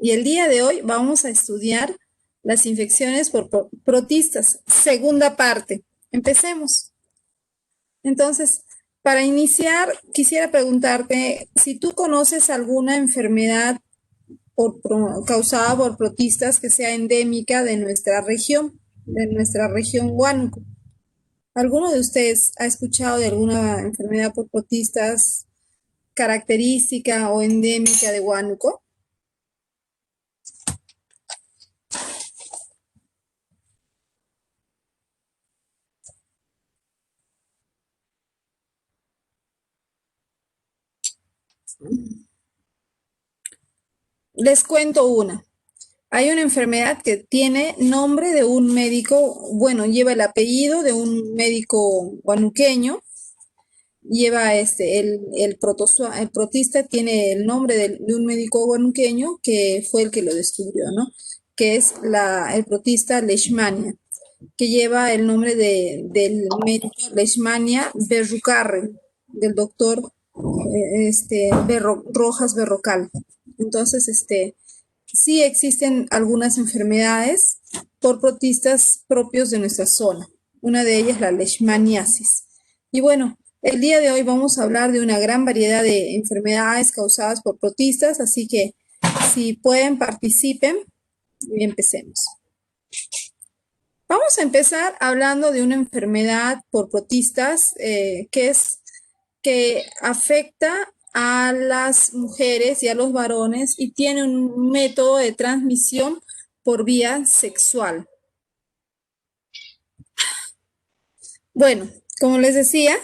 y el día de hoy vamos a estudiar las infecciones por protistas, segunda parte. Empecemos. Entonces, para iniciar, quisiera preguntarte si tú conoces alguna enfermedad causada por protistas que sea endémica de nuestra región Huánuco. ¿Alguno de ustedes ha escuchado de alguna enfermedad por protistas característica o endémica de Huánuco? Les cuento una. Hay una enfermedad que tiene nombre de un médico, bueno, lleva el apellido de un médico huanuqueño, lleva el protista tiene el nombre de un médico huanuqueño que fue el que lo descubrió, ¿no? Que es el protista Leishmania, que lleva el nombre del médico Leishmania Berrucarren, del doctor Rojas Berrocal. Entonces, sí existen algunas enfermedades por protistas propios de nuestra zona. Una de ellas la leishmaniasis. Y bueno, el día de hoy vamos a hablar de una gran variedad de enfermedades causadas por protistas, así que si pueden participen y empecemos. Vamos a empezar hablando de una enfermedad por protistas que afecta a las mujeres y a los varones y tiene un método de transmisión por vía sexual. Bueno, como les decía,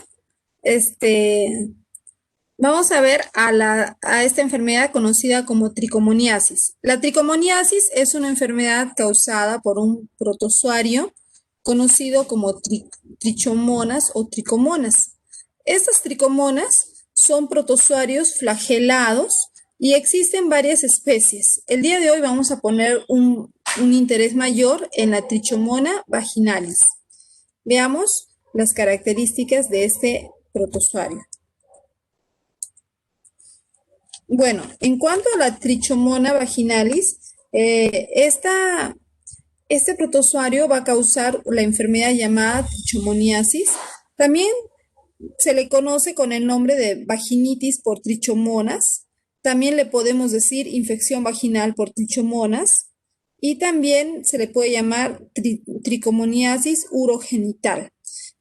vamos a ver a esta enfermedad conocida como tricomoniasis. La tricomoniasis es una enfermedad causada por un protozoario conocido como trichomonas o tricomonas. Estas tricomonas son protozoarios flagelados y existen varias especies. El día de hoy vamos a poner un interés mayor en la trichomona vaginalis. Veamos las características de este protozoario. Bueno, en cuanto a la trichomona vaginalis, este protozoario va a causar la enfermedad llamada trichomoniasis. También se le conoce con el nombre de vaginitis por trichomonas. También le podemos decir infección vaginal por trichomonas. Y también se le puede llamar tricomoniasis urogenital.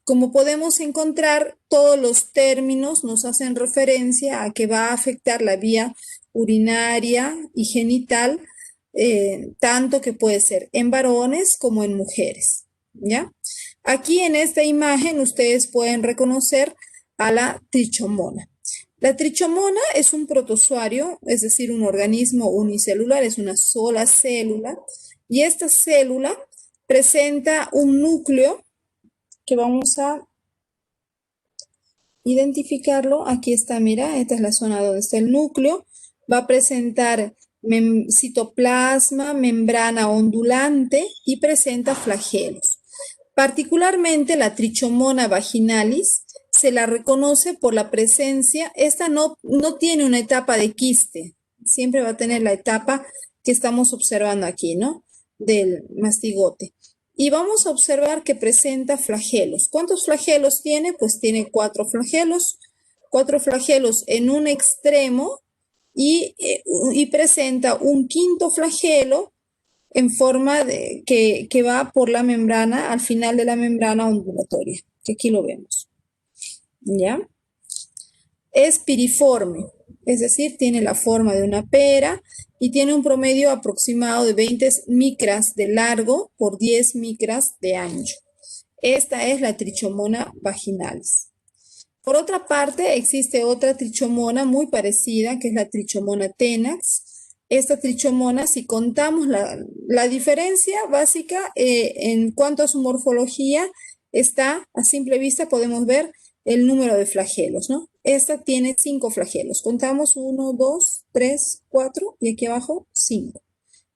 Como podemos encontrar, todos los términos nos hacen referencia a que va a afectar la vía urinaria y genital, tanto que puede ser en varones como en mujeres, ¿ya? Aquí en esta imagen ustedes pueden reconocer a la trichomona. La trichomona es un protozoario, es decir, un organismo unicelular, es una sola célula, y esta célula presenta un núcleo que vamos a identificarlo. Aquí está, mira, esta es la zona donde está el núcleo. Va a presentar citoplasma, membrana ondulante y presenta flagelos. Particularmente la trichomona vaginalis se la reconoce por la presencia, esta no tiene una etapa de quiste, siempre va a tener la etapa que estamos observando aquí, ¿no? Del mastigote. Y vamos a observar que presenta flagelos. ¿Cuántos flagelos tiene? Pues tiene 4 flagelos en un extremo y presenta un quinto flagelo en forma de que va por la membrana, al final de la membrana ondulatoria, que aquí lo vemos. ¿Ya? Es piriforme, es decir, tiene la forma de una pera y tiene un promedio aproximado de 20 micras de largo por 10 micras de ancho. Esta es la trichomona vaginalis. Por otra parte, existe otra trichomona muy parecida, que es la trichomona tenax. Esta trichomona, si contamos la diferencia básica en cuanto a su morfología, está a simple vista, podemos ver el número de flagelos, ¿no? Esta tiene 5 flagelos. Contamos 1, 2, 3, 4 y aquí abajo 5.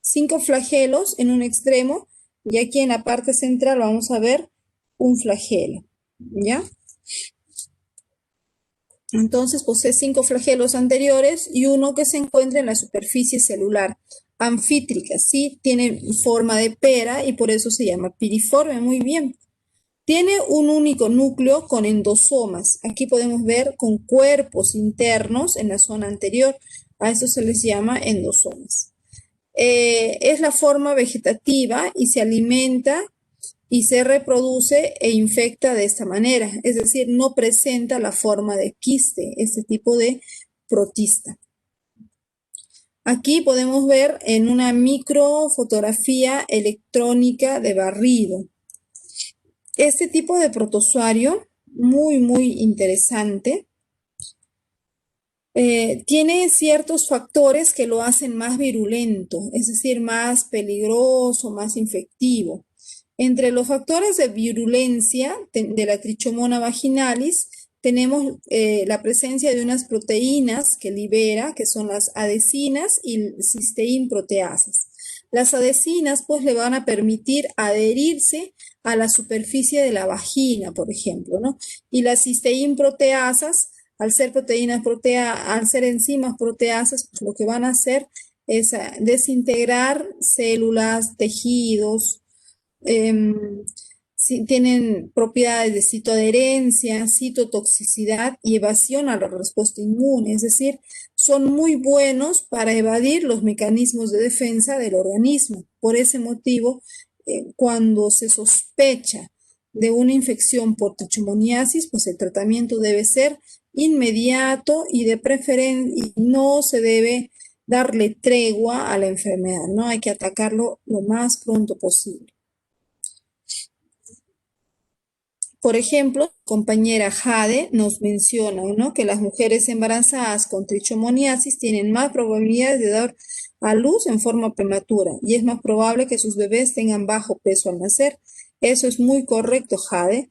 5 flagelos en un extremo y aquí en la parte central vamos a ver un flagelo, ¿ya? Entonces posee 5 flagelos anteriores y uno que se encuentra en la superficie celular. anfítrica, ¿sí? Tiene forma de pera y por eso se llama piriforme, muy bien. Tiene un único núcleo con endosomas. Aquí podemos ver con cuerpos internos en la zona anterior. A eso se les llama endosomas. Es la forma vegetativa y se alimenta y se reproduce e infecta de esta manera. Es decir, no presenta la forma de quiste, este tipo de protista. Aquí podemos ver en una microfotografía electrónica de barrido. Este tipo de protozoario, muy interesante, tiene ciertos factores que lo hacen más virulento, es decir, más peligroso, más infectivo. Entre los factores de virulencia de la trichomona vaginalis tenemos la presencia de unas proteínas que libera, que son las adhesinas y cisteín proteasas. Las adhesinas pues le van a permitir adherirse a la superficie de la vagina, por ejemplo, ¿no? Y las cisteín proteasas, al ser al ser enzimas proteasas, pues lo que van a hacer es desintegrar células, tejidos, tienen propiedades de citoadherencia, citotoxicidad y evasión a la respuesta inmune, es decir, son muy buenos para evadir los mecanismos de defensa del organismo. Por ese motivo, cuando se sospecha de una infección por trichomoniasis, pues el tratamiento debe ser inmediato y de preferencia, y no se debe darle tregua a la enfermedad, ¿no? Hay que atacarlo lo más pronto posible. Por ejemplo, compañera Jade nos menciona, ¿no?, que las mujeres embarazadas con trichomoniasis tienen más probabilidades de dar a luz en forma prematura y es más probable que sus bebés tengan bajo peso al nacer. Eso es muy correcto, Jade.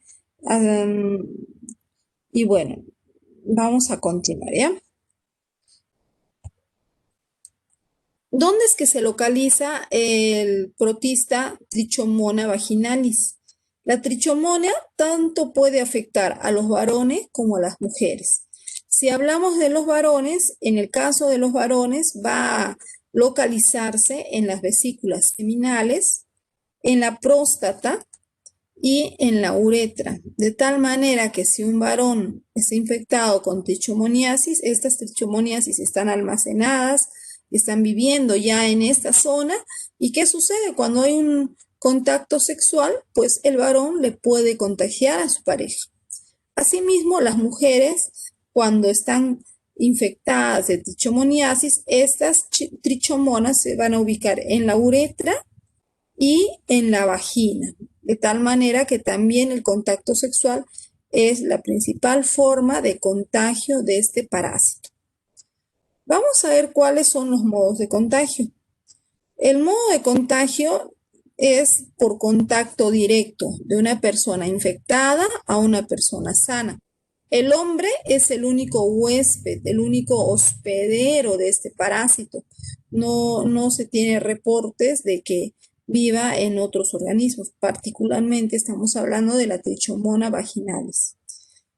Y bueno, vamos a continuar, ¿ya? ¿Dónde es que se localiza el protista Trichomona vaginalis? La trichomona tanto puede afectar a los varones como a las mujeres. Si hablamos de los varones, en el caso de los varones va a localizarse en las vesículas seminales, en la próstata y en la uretra, de tal manera que si un varón está infectado con trichomoniasis, estas trichomoniasis están almacenadas, están viviendo ya en esta zona. ¿Y qué sucede cuando hay un contacto sexual? Pues el varón le puede contagiar a su pareja. Asimismo, las mujeres, cuando están infectadas de trichomoniasis, estas trichomonas se van a ubicar en la uretra y en la vagina, de tal manera que también el contacto sexual es la principal forma de contagio de este parásito. Vamos a ver cuáles son los modos de contagio. El modo de contagio es por contacto directo de una persona infectada a una persona sana. El hombre es el único huésped, el único hospedero de este parásito. No se tiene reportes de que viva en otros organismos. Particularmente estamos hablando de la trichomona vaginalis,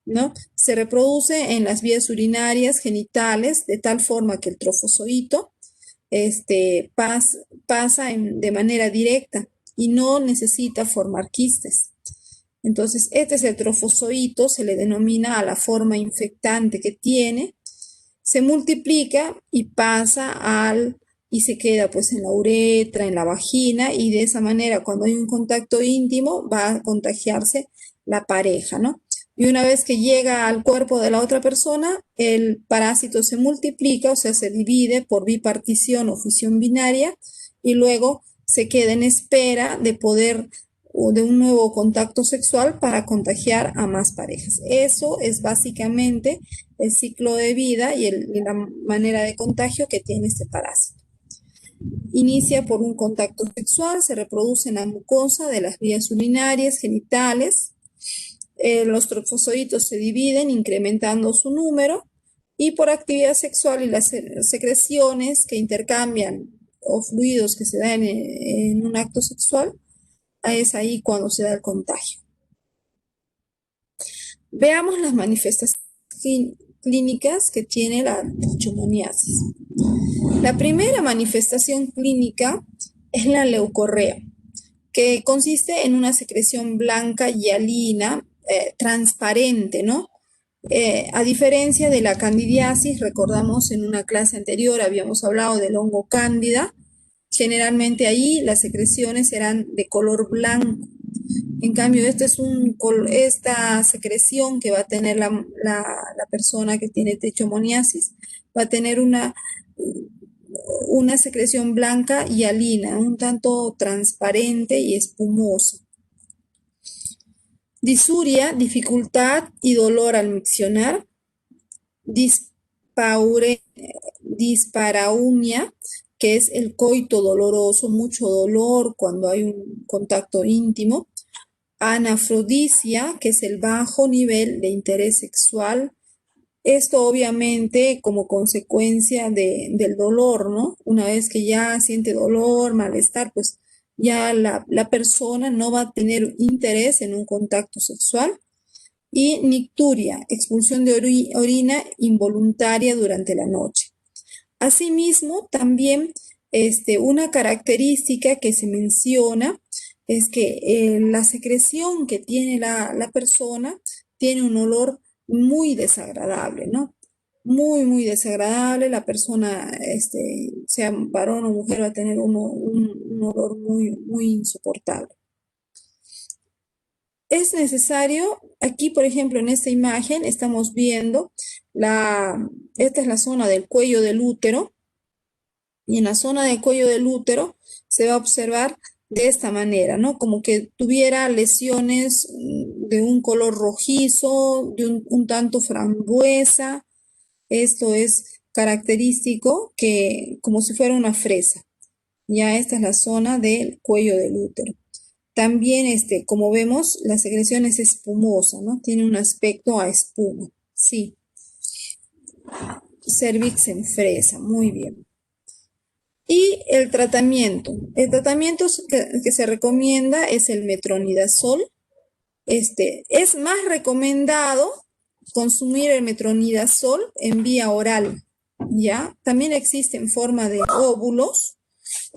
¿no? Se reproduce en las vías urinarias genitales de tal forma que el trofozoito pasa de manera directa y no necesita formar quistes. Entonces, este es el trofozoito, se le denomina a la forma infectante que tiene, se multiplica y y se queda pues en la uretra, en la vagina, y de esa manera cuando hay un contacto íntimo va a contagiarse la pareja, ¿no? Y una vez que llega al cuerpo de la otra persona, el parásito se multiplica, o sea, se divide por bipartición o fisión binaria, y luego se queda en espera de poder o de un nuevo contacto sexual para contagiar a más parejas. Eso es básicamente el ciclo de vida y la manera de contagio que tiene este parásito. Inicia por un contacto sexual, se reproduce en la mucosa de las vías urinarias, genitales. Los trofozoitos se dividen incrementando su número y por actividad sexual y las secreciones que intercambian o fluidos que se dan en un acto sexual, es ahí cuando se da el contagio. Veamos las manifestaciones clínicas que tiene la trichomoniasis. La primera manifestación clínica es la leucorrea, que consiste en una secreción blanca y hialina, transparente, ¿no? A diferencia de la candidiasis, recordamos en una clase anterior habíamos hablado del hongo cándida, generalmente ahí las secreciones eran de color blanco. En cambio, esta secreción que va a tener la persona que tiene trichomoniasis va a tener una secreción blanca y hialina, un tanto transparente y espumosa. Disuria, dificultad y dolor al miccionar. Dispareunia, que es el coito doloroso, mucho dolor cuando hay un contacto íntimo. Anafrodisia, que es el bajo nivel de interés sexual. Esto obviamente como consecuencia del dolor, ¿no? Una vez que ya siente dolor, malestar, pues ya la persona no va a tener interés en un contacto sexual. Y nicturia, expulsión de orina involuntaria durante la noche. Asimismo, también una característica que se menciona es que la secreción que tiene la persona tiene un olor muy desagradable, ¿no? Muy, muy desagradable. La persona, sea varón o mujer, va a tener un olor muy, muy insoportable. Es necesario, aquí por ejemplo en esta imagen estamos viendo, esta es la zona del cuello del útero, y en la zona del cuello del útero se va a observar de esta manera, ¿no? Como que tuviera lesiones de un color rojizo, de un tanto frambuesa. Esto es característico que como si fuera una fresa. Ya esta es la zona del cuello del útero. También, como vemos, la secreción es espumosa, ¿no? Tiene un aspecto a espuma. Sí, cervix en fresa, muy bien. Y el tratamiento. El tratamiento que se recomienda es el metronidazol. Es más recomendado consumir el metronidazol en vía oral, ¿ya? También existe en forma de óvulos,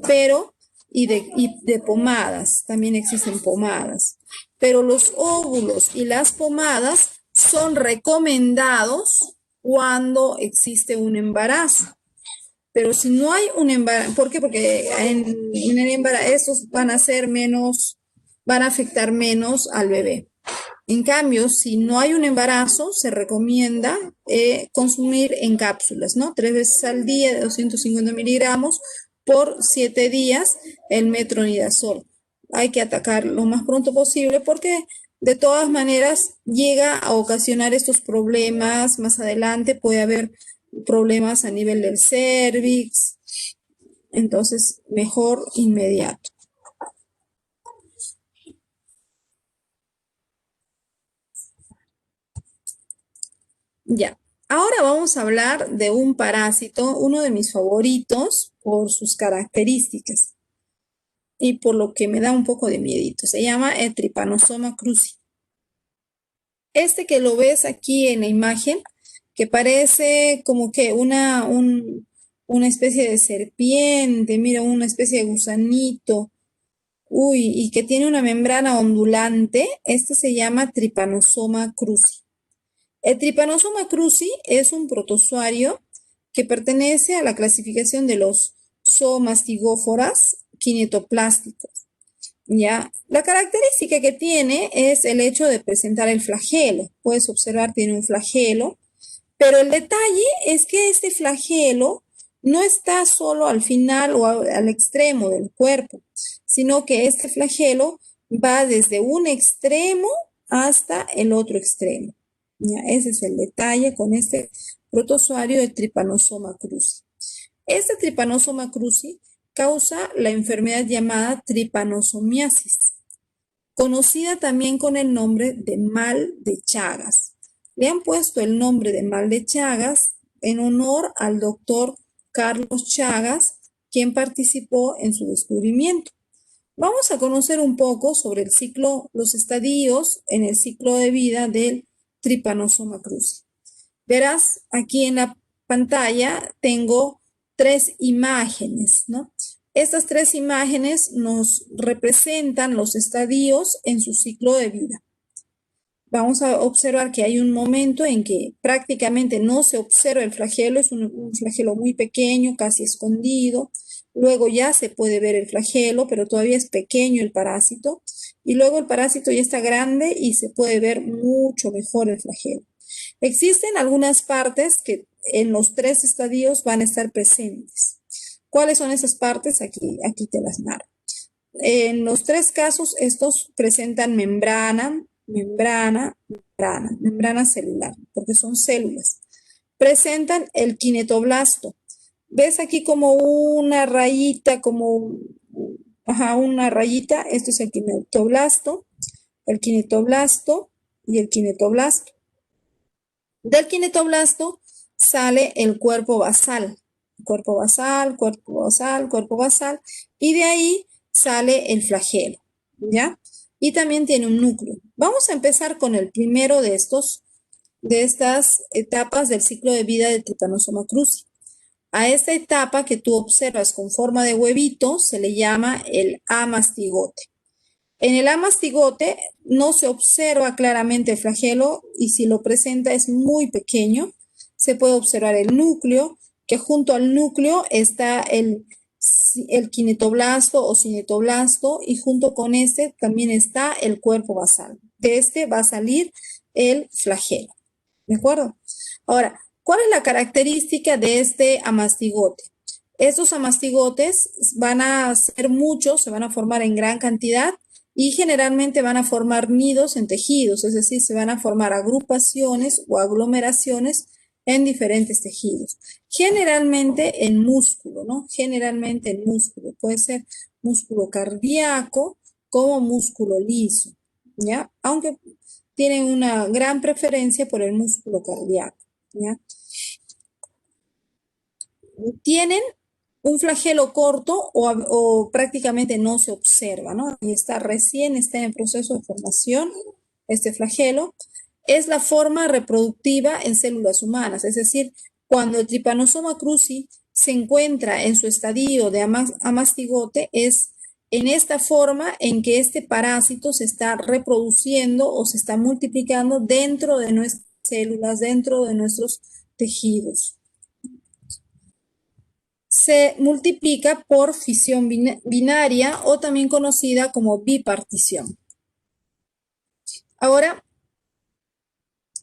pero y de pomadas, también existen pomadas. Pero los óvulos y las pomadas son recomendados cuando existe un embarazo. Pero si no hay un embarazo, ¿por qué? Porque en el embarazo estos van a afectar menos al bebé. En cambio, si no hay un embarazo, se recomienda consumir en cápsulas, ¿no? 3 veces al día de 250 miligramos por 7 días el metronidazol. Hay que atacar lo más pronto posible porque de todas maneras llega a ocasionar estos problemas más adelante. Puede haber problemas a nivel del cervix, entonces mejor inmediato. Ya, ahora vamos a hablar de un parásito, uno de mis favoritos por sus características y por lo que me da un poco de miedito. Se llama el Trypanosoma cruzi. Este que lo ves aquí en la imagen, que parece como que una especie de serpiente, mira, una especie de gusanito, uy, y que tiene una membrana ondulante, esto se llama Trypanosoma cruzi. El Trypanosoma cruzi es un protozoario que pertenece a la clasificación de los zoomastigóforas kinetoplásticos. ¿Ya? La característica que tiene es el hecho de presentar el flagelo. Puedes observar, tiene un flagelo, pero el detalle es que este flagelo no está solo al final o al extremo del cuerpo, sino que este flagelo va desde un extremo hasta el otro extremo. ¿Ya? Ese es el detalle con este protozoario de Trypanosoma cruzi. Este Trypanosoma cruzi causa la enfermedad llamada tripanosomiasis, conocida también con el nombre de mal de Chagas. Le han puesto el nombre de mal de Chagas en honor al doctor Carlos Chagas, quien participó en su descubrimiento. Vamos a conocer un poco sobre el ciclo, los estadios en el ciclo de vida del Trypanosoma cruzi. Verás, aquí en la pantalla tengo tres imágenes, ¿no? Estas tres imágenes nos representan los estadios en su ciclo de vida. Vamos a observar que hay un momento en que prácticamente no se observa el flagelo, es un flagelo muy pequeño, casi escondido. Luego ya se puede ver el flagelo, pero todavía es pequeño el parásito. Y luego el parásito ya está grande y se puede ver mucho mejor el flagelo. Existen algunas partes que en los tres estadios van a estar presentes. ¿Cuáles son esas partes? Aquí te las narro. En los tres casos, estos presentan membrana celular, porque son células. Presentan el quinetoblasto. ¿Ves aquí como una rayita, una rayita? Esto es el quinetoblasto y el quinetoblasto. Del quinetoblasto sale el cuerpo basal, cuerpo basal, y de ahí sale el flagelo, ¿ya? Y también tiene un núcleo. Vamos a empezar con el primero de estas etapas del ciclo de vida de Trypanosoma cruzi. A esta etapa que tú observas con forma de huevito se le llama el amastigote. En el amastigote no se observa claramente el flagelo y si lo presenta es muy pequeño. Se puede observar el núcleo, que junto al núcleo está el quinetoblasto o cinetoblasto y junto con este también está el cuerpo basal. De este va a salir el flagelo. ¿De acuerdo? Ahora, ¿cuál es la característica de este amastigote? Estos amastigotes van a ser muchos, se van a formar en gran cantidad y generalmente van a formar nidos en tejidos, es decir, se van a formar agrupaciones o aglomeraciones en diferentes tejidos. Generalmente en músculo, ¿no? Generalmente en músculo. Puede ser músculo cardíaco como músculo liso, ¿ya? Aunque tienen una gran preferencia por el músculo cardíaco, ¿ya? Tienen un flagelo corto o prácticamente no se observa, ¿no? Y está en proceso de formación este flagelo. Es la forma reproductiva en células humanas, es decir, cuando el Trypanosoma cruzi se encuentra en su estadio de amastigote, es en esta forma en que este parásito se está reproduciendo o se está multiplicando dentro de nuestras células, dentro de nuestros tejidos. Se multiplica por fisión binaria o también conocida como bipartición. Ahora,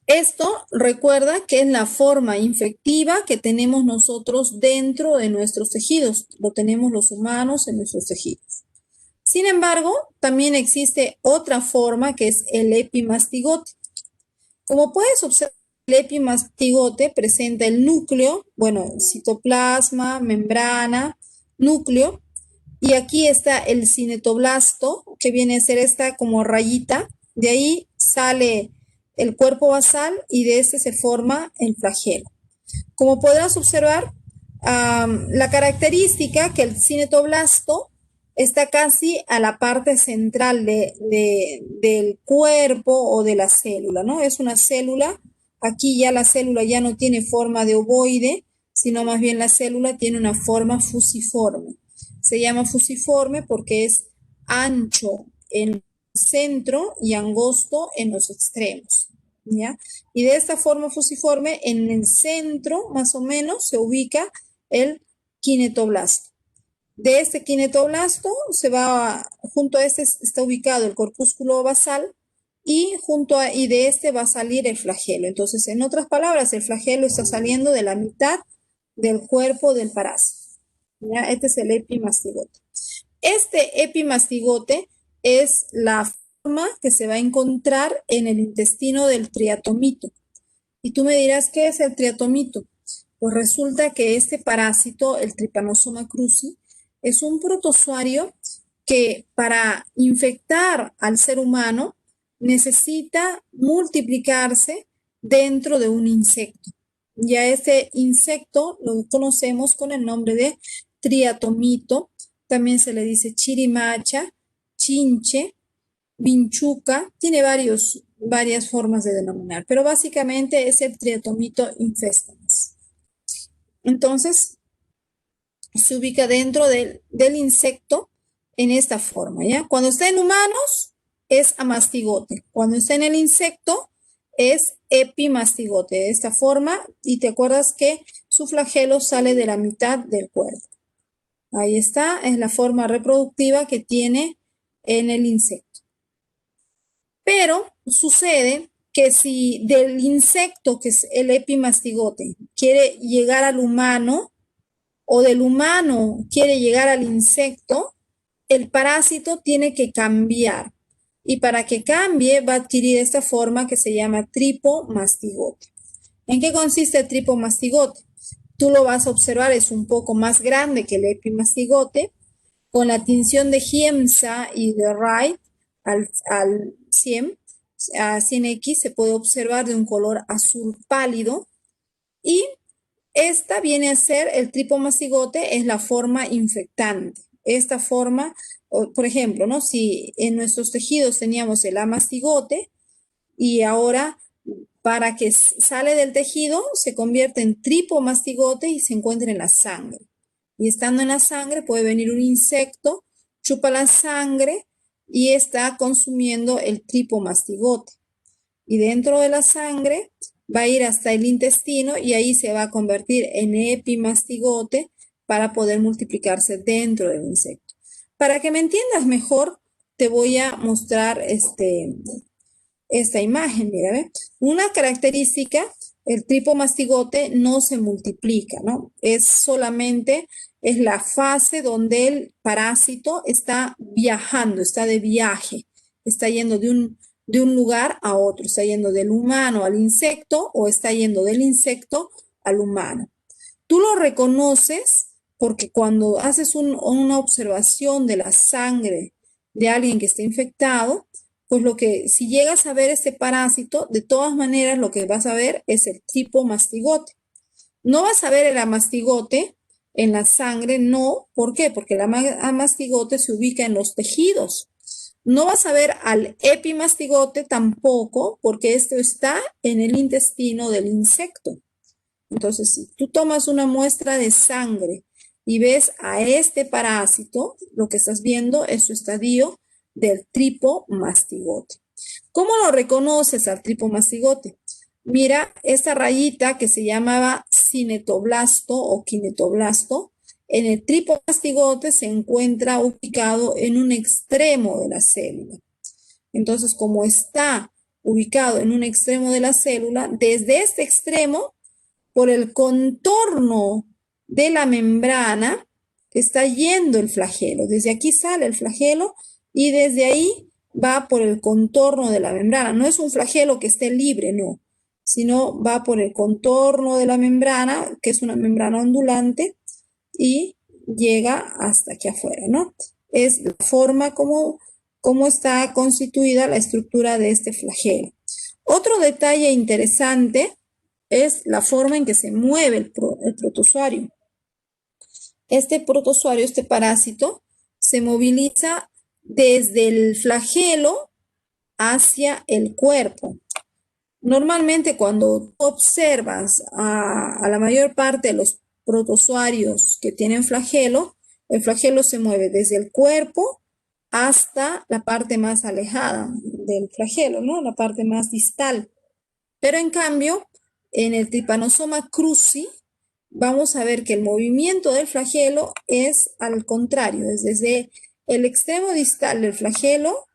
esto recuerda que es la forma infectiva que tenemos nosotros dentro de nuestros tejidos. Lo tenemos los humanos en nuestros tejidos. Sin embargo, también existe otra forma que es el epimastigote. Como puedes observar, el epimastigote presenta el núcleo, bueno, citoplasma, membrana, núcleo, y aquí está el cinetoblasto, que viene a ser esta como rayita. De ahí sale el cuerpo basal y de este se forma el flagelo. Como podrás observar, la característica que el cinetoblasto está casi a la parte central del cuerpo o de la célula, ¿no? Es una célula, aquí ya la célula ya no tiene forma de ovoide, sino más bien la célula tiene una forma fusiforme. Se llama fusiforme porque es ancho en el centro y angosto en los extremos, ¿ya? Y de esta forma fusiforme, en el centro más o menos se ubica el quinetoblasto. De este quinetoblasto junto a este está ubicado el corpúsculo basal y de este va a salir el flagelo. Entonces, en otras palabras, el flagelo está saliendo de la mitad del cuerpo del parásito, ¿ya? Este es el epimastigote. Este epimastigote es la forma que se va a encontrar en el intestino del triatomito. Y tú me dirás, ¿qué es el triatomito? Pues resulta que este parásito, el Trypanosoma cruzi, es un protozoario que para infectar al ser humano necesita multiplicarse dentro de un insecto. Ya este insecto lo conocemos con el nombre de triatomito, también se le dice chirimacha, chinche, vinchuca, tiene varias formas de denominar, pero básicamente es el triatomito infestans. Entonces, se ubica dentro del insecto en esta forma, ¿ya? Cuando está en humanos es amastigote. Cuando está en el insecto es epimastigote, de esta forma. Y te acuerdas que su flagelo sale de la mitad del cuerpo. Ahí está, es la forma reproductiva que tiene en el insecto. Pero sucede que si del insecto, que es el epimastigote, quiere llegar al humano, o del humano quiere llegar al insecto, el parásito tiene que cambiar. Y para que cambie va a adquirir esta forma que se llama tripomastigote. ¿En qué consiste el tripomastigote? Tú lo vas a observar, es un poco más grande que el epimastigote, con la tinción de Giemsa y de Wright al 100, a 100X se puede observar de un color azul pálido, y esta viene a ser el tripomastigote, es la forma infectante. Esta forma, por ejemplo, ¿no? Si en nuestros tejidos teníamos el amastigote y ahora para que sale del tejido se convierte en tripomastigote y se encuentra en la sangre. Y estando en la sangre puede venir un insecto, chupa la sangre y está consumiendo el tripomastigote. Y dentro de la sangre va a ir hasta el intestino y ahí se va a convertir en epimastigote para poder multiplicarse dentro del insecto. Para que me entiendas mejor, te voy a mostrar esta imagen. Mira, ¿ve? Una característica, el tripomastigote no se multiplica, ¿no? Es la fase donde el parásito está viajando, está de viaje, está yendo de un lugar a otro, está yendo del humano al insecto o está yendo del insecto al humano. Tú lo reconoces porque cuando haces una observación de la sangre de alguien que está infectado, pues si llegas a ver este parásito, de todas maneras lo que vas a ver es el tripomastigote. No vas a ver el amastigote en la sangre, no. ¿Por qué? Porque el amastigote se ubica en los tejidos. No vas a ver al epimastigote tampoco, porque esto está en el intestino del insecto. Entonces, si tú tomas una muestra de sangre y ves a este parásito, lo que estás viendo es su estadio del tripomastigote. ¿Cómo lo reconoces al tripomastigote? Mira esta rayita que se llamaba cinetoblasto o quinetoblasto. En el tripomastigote se encuentra ubicado en un extremo de la célula. Entonces, como está ubicado en un extremo de la célula, desde este extremo, por el contorno de la membrana, está yendo el flagelo. Desde aquí sale el flagelo y desde ahí va por el contorno de la membrana. No es un flagelo que esté libre, no, sino va por el contorno de la membrana, que es una membrana ondulante, y llega hasta aquí afuera, ¿no? Es la forma como está constituida la estructura de este flagelo. Otro detalle interesante es la forma en que se mueve el protozoario. Este protozoario, este parásito, se moviliza desde el flagelo hacia el cuerpo. Normalmente cuando observas a la mayor parte de los protozoarios que tienen flagelo, el flagelo se mueve desde el cuerpo hasta la parte más alejada del flagelo, ¿no? La parte más distal. Pero en cambio, en el Trypanosoma cruzi, vamos a ver que el movimiento del flagelo es al contrario, es desde el extremo distal del flagelo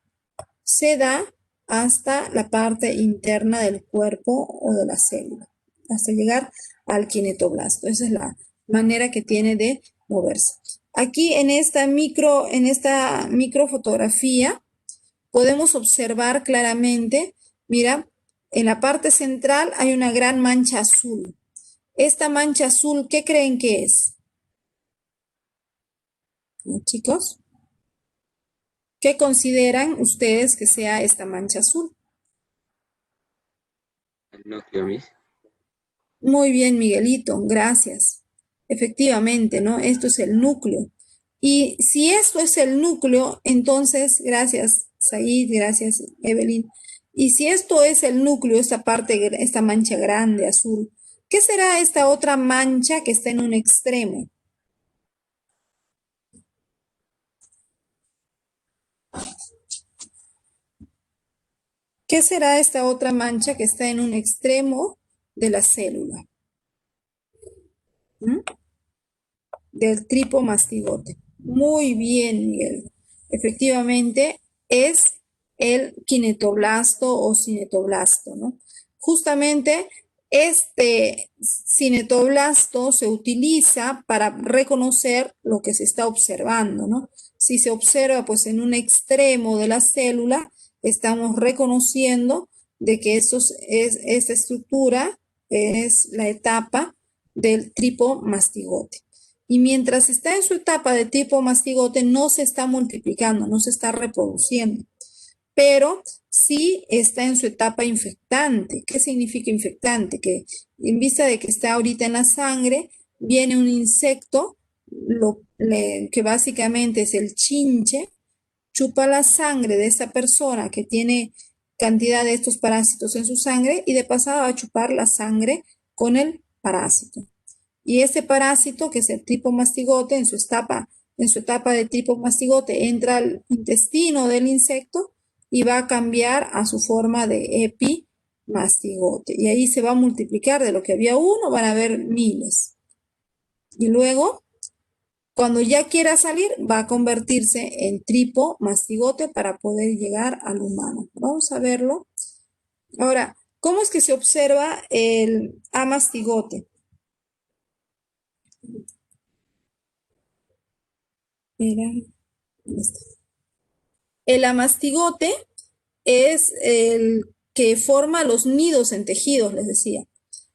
se da hasta la parte interna del cuerpo o de la célula, hasta llegar al quinetoblasto. Esa es la manera que tiene de moverse. Aquí en esta microfotografía podemos observar claramente, mira, en la parte central hay una gran mancha azul. Esta mancha azul, ¿qué creen que es? ¿No, chicos? ¿Qué consideran ustedes que sea esta mancha azul? El núcleo, Miss. Muy bien, Miguelito, gracias. Efectivamente, ¿no? Esto es el núcleo. Y si esto es el núcleo, entonces, gracias, Said, gracias, Evelyn. Y si esto es el núcleo, esta parte, esta mancha grande azul, ¿qué será esta otra mancha que está en un extremo? ¿Qué será esta otra mancha que está en un extremo de la célula? ¿Mm? Del tripomastigote. Muy bien, Miguel. Efectivamente, es el kinetoblasto o cinetoblasto, ¿no? Justamente este cinetoblasto se utiliza para reconocer lo que se está observando, ¿no? Si se observa, pues en un extremo de la célula, estamos reconociendo de que esta estructura es la etapa del tripomastigote. Y mientras está en su etapa de tipo mastigote, no se está multiplicando, no se está reproduciendo, pero sí está en su etapa infectante. ¿Qué significa infectante? Que en vista de que está ahorita en la sangre, viene un insecto, que básicamente es el chinche, chupa la sangre de esa persona que tiene cantidad de estos parásitos en su sangre y de pasada va a chupar la sangre con el parásito. Y ese parásito, que es el tipo mastigote, en su etapa de tipo mastigote, entra al intestino del insecto y va a cambiar a su forma de epimastigote. Y ahí se va a multiplicar, de lo que había uno, van a haber miles. Y luego, cuando ya quiera salir, va a convertirse en tripomastigote para poder llegar al humano. Vamos a verlo. Ahora, ¿cómo es que se observa el amastigote? Mira, el amastigote es el que forma los nidos en tejidos, les decía.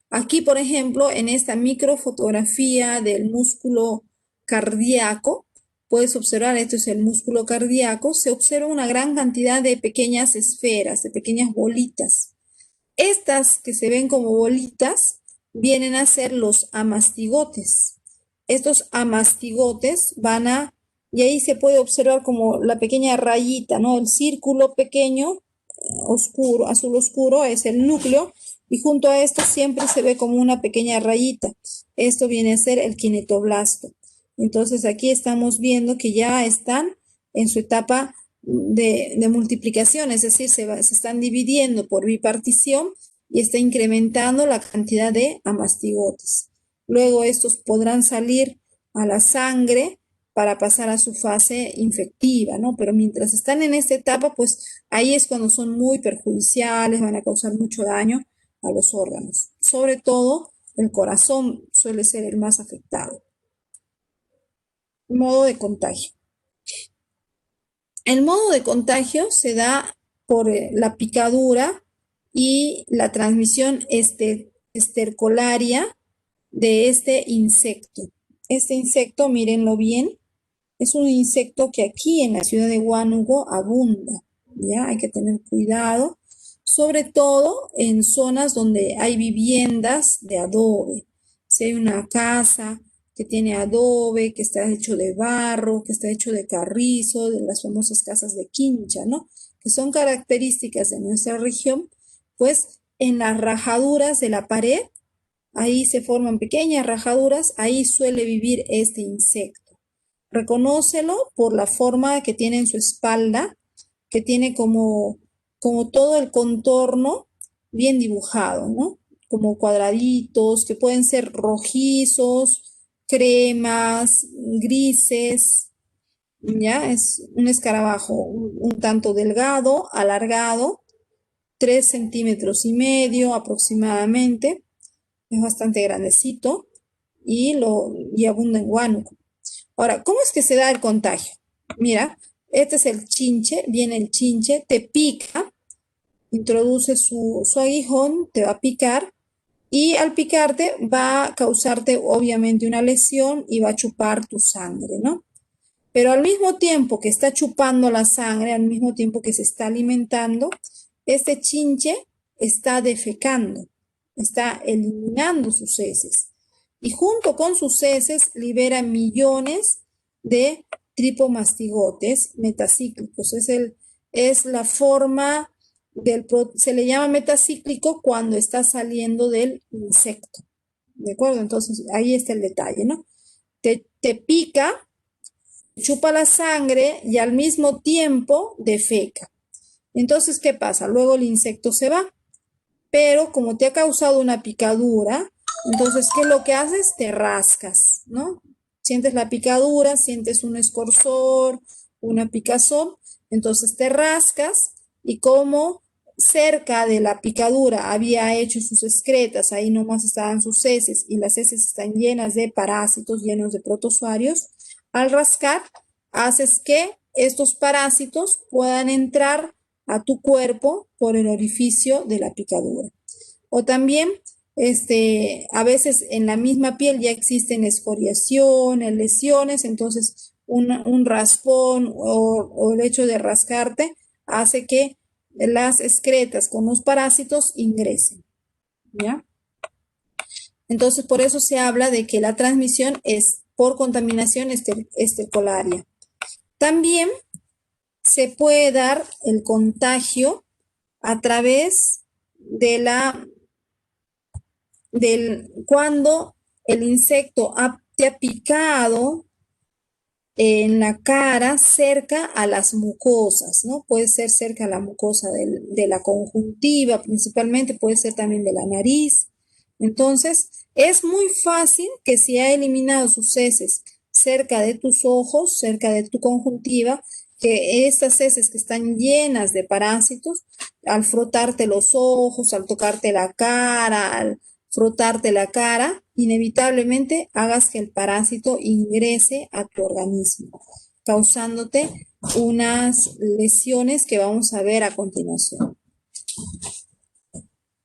Aquí, por ejemplo, en esta microfotografía del músculo cardíaco, puedes observar, esto es el músculo cardíaco, se observa una gran cantidad de pequeñas esferas, de pequeñas bolitas. Estas que se ven como bolitas vienen a ser los amastigotes. Estos amastigotes y ahí se puede observar como la pequeña rayita, ¿no? El círculo pequeño, oscuro, azul oscuro, es el núcleo, y junto a esto siempre se ve como una pequeña rayita. Esto viene a ser el kinetoblasto. Entonces aquí estamos viendo que ya están en su etapa de multiplicación, es decir, se están dividiendo por bipartición y está incrementando la cantidad de amastigotes. Luego estos podrán salir a la sangre para pasar a su fase infectiva, ¿no? Pero mientras están en esta etapa, pues ahí es cuando son muy perjudiciales, van a causar mucho daño a los órganos. Sobre todo, el corazón suele ser el más afectado. Modo de contagio. El modo de contagio se da por la picadura y la transmisión estercolaria de este insecto. Este insecto, mírenlo bien, es un insecto que aquí en la ciudad de Huánuco abunda, ¿ya? Hay que tener cuidado, sobre todo en zonas donde hay viviendas de adobe. Si hay una casa que tiene adobe, que está hecho de barro, que está hecho de carrizo, de las famosas casas de quincha, ¿no? Que son características de nuestra región, pues en las rajaduras de la pared, ahí se forman pequeñas rajaduras, ahí suele vivir este insecto. Reconócelo por la forma que tiene en su espalda, que tiene como todo el contorno bien dibujado, ¿no? Como cuadraditos, que pueden ser rojizos, cremas, grises, ¿ya? Es un escarabajo un tanto delgado, alargado, 3,5 centímetros aproximadamente, es bastante grandecito y abunda en guano. Ahora, ¿cómo es que se da el contagio? Mira, este es el chinche, viene el chinche, te pica, introduce su aguijón, te va a picar y al picarte va a causarte obviamente una lesión y va a chupar tu sangre, ¿no? Pero al mismo tiempo que está chupando la sangre, al mismo tiempo que se está alimentando, este chinche está defecando, está eliminando sus heces. Y junto con sus heces libera millones de tripomastigotes metacíclicos. Es la forma se le llama metacíclico cuando está saliendo del insecto. ¿De acuerdo? Entonces ahí está el detalle, ¿no? Te pica, chupa la sangre y al mismo tiempo defeca. Entonces, ¿qué pasa? Luego el insecto se va, pero como te ha causado una picadura, entonces, ¿qué es lo que haces? Te rascas, ¿no? Sientes la picadura, sientes un escorzor, una picazón, entonces te rascas y como cerca de la picadura había hecho sus excretas, ahí nomás estaban sus heces y las heces están llenas de parásitos, llenos de protozoarios, al rascar haces que estos parásitos puedan entrar a tu cuerpo por el orificio de la picadura. O también, a veces en la misma piel ya existen escoriaciones, lesiones, entonces un raspón o el hecho de rascarte hace que las excretas con los parásitos ingresen, ¿ya? Entonces, por eso se habla de que la transmisión es por contaminación estercolaria. También se puede dar el contagio a través de cuando el insecto te ha picado en la cara cerca a las mucosas, ¿no? Puede ser cerca a la mucosa de la conjuntiva, principalmente puede ser también de la nariz. Entonces, es muy fácil que si ha eliminado sus heces cerca de tus ojos, cerca de tu conjuntiva, que estas heces que están llenas de parásitos, al frotarte los ojos, al tocarte la cara, al frotarte la cara, inevitablemente hagas que el parásito ingrese a tu organismo, causándote unas lesiones que vamos a ver a continuación.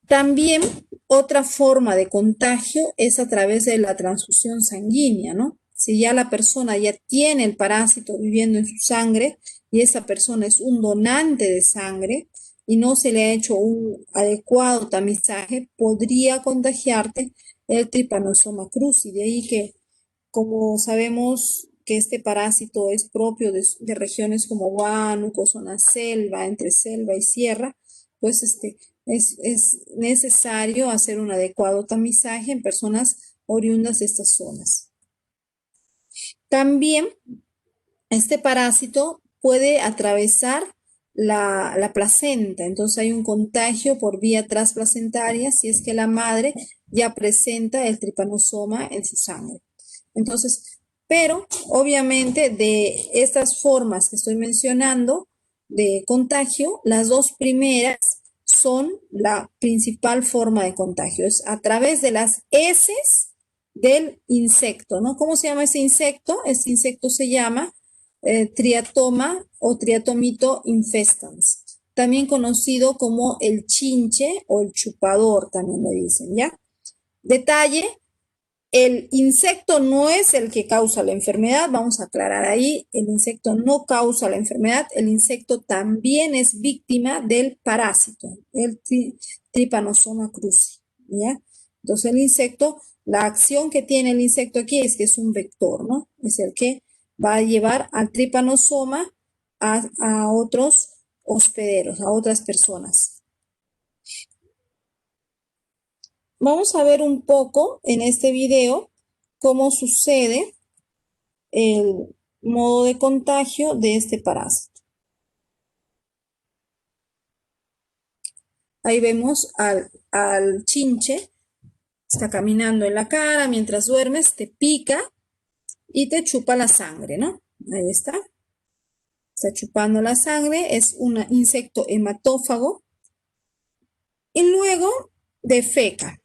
También otra forma de contagio es a través de la transfusión sanguínea, ¿no? Si ya la persona ya tiene el parásito viviendo en su sangre y esa persona es un donante de sangre y no se le ha hecho un adecuado tamizaje, podría contagiarte el Trypanosoma cruzi. De ahí que, como sabemos que este parásito es propio de regiones como Huánuco, zona selva, entre selva y sierra, pues es necesario hacer un adecuado tamizaje en personas oriundas de estas zonas. También este parásito puede atravesar la placenta, entonces hay un contagio por vía transplacentaria si es que la madre ya presenta el tripanosoma en su sangre. Entonces, pero obviamente de estas formas que estoy mencionando de contagio, las dos primeras son la principal forma de contagio, es a través de las heces del insecto, ¿no? ¿Cómo se llama ese insecto? Este insecto se llama Triatoma o Triatomito infestans, también conocido como el chinche o el chupador, también le dicen, ¿ya? Detalle, el insecto no es el que causa la enfermedad, vamos a aclarar ahí, el insecto no causa la enfermedad, el insecto también es víctima del parásito, el Trypanosoma cruzi, ¿ya? Entonces el insecto, la acción que tiene el insecto aquí es que es un vector, ¿no? Es el que va a llevar al tripanosoma a otros hospederos, a otras personas. Vamos a ver un poco en este video cómo sucede el modo de contagio de este parásito. Ahí vemos al chinche, está caminando en la cara, mientras duermes te pica y te chupa la sangre, ¿no? Ahí está chupando la sangre, es un insecto hematófago y luego defeca.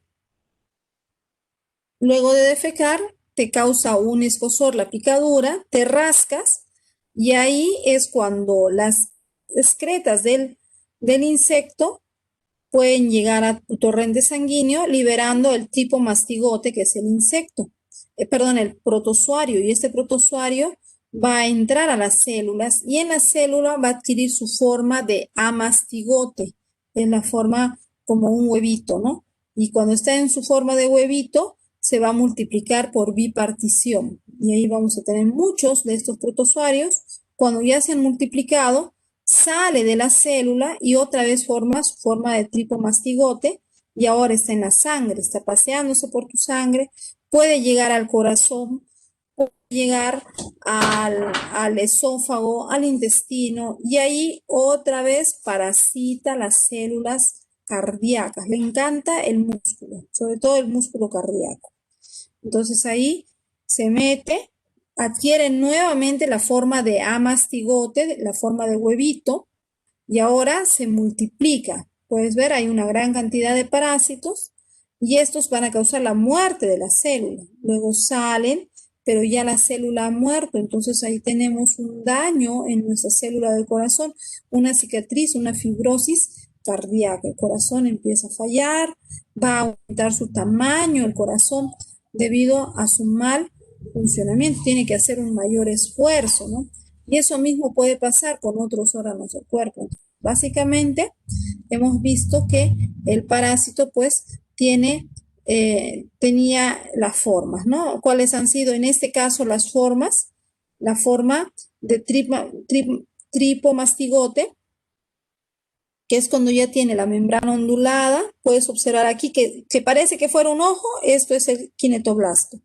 Luego de defecar, te causa un escozor, la picadura, te rascas y ahí es cuando las excretas del insecto pueden llegar a tu torrente sanguíneo liberando el tipo mastigote que es el insecto, perdón, el protozoario, y este protozoario va a entrar a las células y en la célula va a adquirir su forma de amastigote, en la forma como un huevito, ¿no? Y cuando está en su forma de huevito, se va a multiplicar por bipartición. Y ahí vamos a tener muchos de estos protozoarios. Cuando ya se han multiplicado, sale de la célula y otra vez forma su forma de tripomastigote y ahora está en la sangre, está paseándose por tu sangre, puede llegar al corazón llegar al esófago, al intestino, y ahí otra vez parasita las células cardíacas. Le encanta el músculo, sobre todo el músculo cardíaco. Entonces ahí se mete, adquiere nuevamente la forma de amastigote, la forma de huevito, y ahora se multiplica. Puedes ver, hay una gran cantidad de parásitos y estos van a causar la muerte de la célula. Luego salen, pero ya la célula ha muerto, entonces ahí tenemos un daño en nuestra célula del corazón, una cicatriz, una fibrosis cardíaca. El corazón empieza a fallar, va a aumentar su tamaño, el corazón, debido a su mal funcionamiento, tiene que hacer un mayor esfuerzo, ¿no? Y eso mismo puede pasar con otros órganos del cuerpo. Básicamente, hemos visto que el parásito, pues, tenía las formas, ¿no? ¿Cuáles han sido en este caso las formas? La forma de tripomastigote, que es cuando ya tiene la membrana ondulada. Puedes observar aquí que parece que fuera un ojo, esto es el kinetoblasto.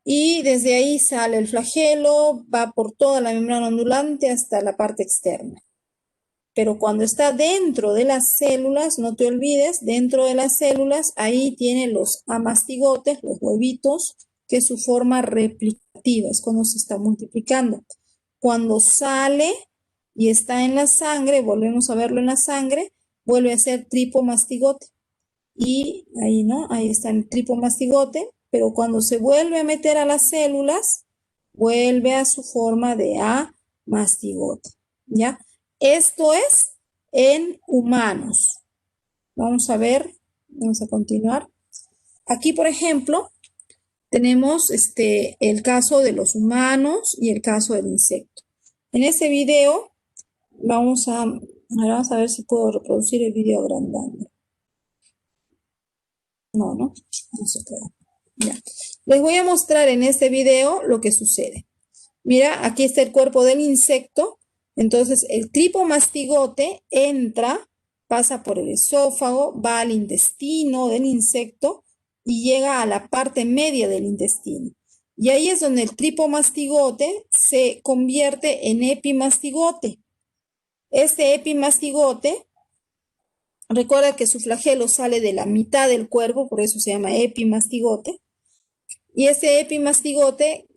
Y desde ahí sale el flagelo, va por toda la membrana ondulante hasta la parte externa. Pero cuando está dentro de las células, no te olvides, dentro de las células, ahí tiene los amastigotes, los huevitos, que es su forma replicativa, es cuando se está multiplicando. Cuando sale y está en la sangre, volvemos a verlo en la sangre, vuelve a ser tripomastigote. Y ahí, ¿no? Ahí está el tripomastigote, pero cuando se vuelve a meter a las células, vuelve a su forma de amastigote, ¿ya? Esto es en humanos. Vamos a ver, vamos a continuar. Aquí, por ejemplo, tenemos el caso de los humanos y el caso del insecto. En este video vamos a ver si puedo reproducir el video agrandando. No se puede. Ya. Les voy a mostrar en este video lo que sucede. Mira, aquí está el cuerpo del insecto. Entonces, el tripomastigote entra, pasa por el esófago, va al intestino del insecto y llega a la parte media del intestino. Y ahí es donde el tripomastigote se convierte en epimastigote. Este epimastigote, recuerda que su flagelo sale de la mitad del cuerpo, por eso se llama epimastigote. Y ese epimastigote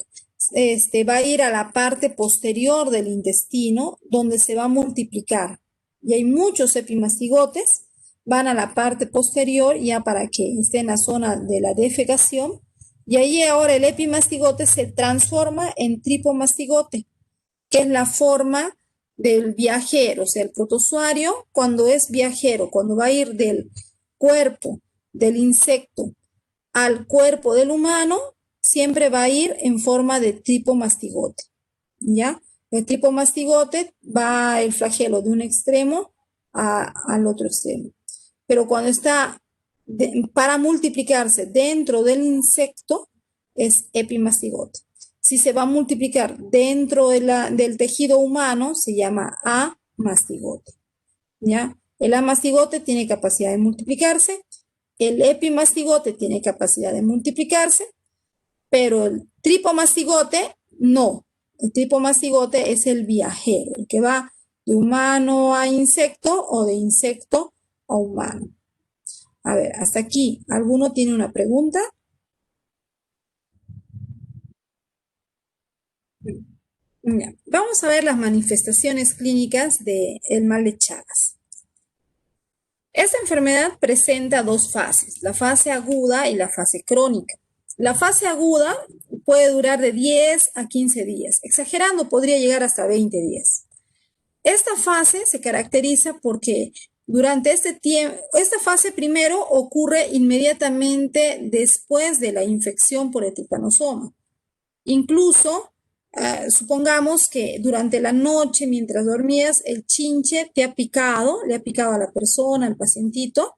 va a ir a la parte posterior del intestino, donde se va a multiplicar. Y hay muchos epimastigotes, van a la parte posterior ya para que esté en la zona de la defecación. Y ahí ahora el epimastigote se transforma en tripomastigote, que es la forma del viajero. O sea, el protozoario, cuando es viajero, cuando va a ir del cuerpo del insecto al cuerpo del humano, siempre va a ir en forma de tripomastigote, ¿ya? El tripomastigote va el flagelo de un extremo al otro extremo. Pero cuando está para multiplicarse dentro del insecto, es epimastigote. Si se va a multiplicar dentro del tejido humano, se llama amastigote, ¿ya? El amastigote tiene capacidad de multiplicarse, el epimastigote tiene capacidad de multiplicarse, pero el tripomastigote no. El tripomastigote es el viajero, el que va de humano a insecto o de insecto a humano. A ver, hasta aquí, ¿alguno tiene una pregunta? Vamos a ver las manifestaciones clínicas del mal de Chagas. Esta enfermedad presenta dos fases, la fase aguda y la fase crónica. La fase aguda puede durar de 10 a 15 días, exagerando podría llegar hasta 20 días. Esta fase se caracteriza porque durante este tiempo, esta fase primero ocurre inmediatamente después de la infección por el tiranosoma. Incluso, supongamos que durante la noche, mientras dormías, el chinche te ha picado, le ha picado a la persona, al pacientito,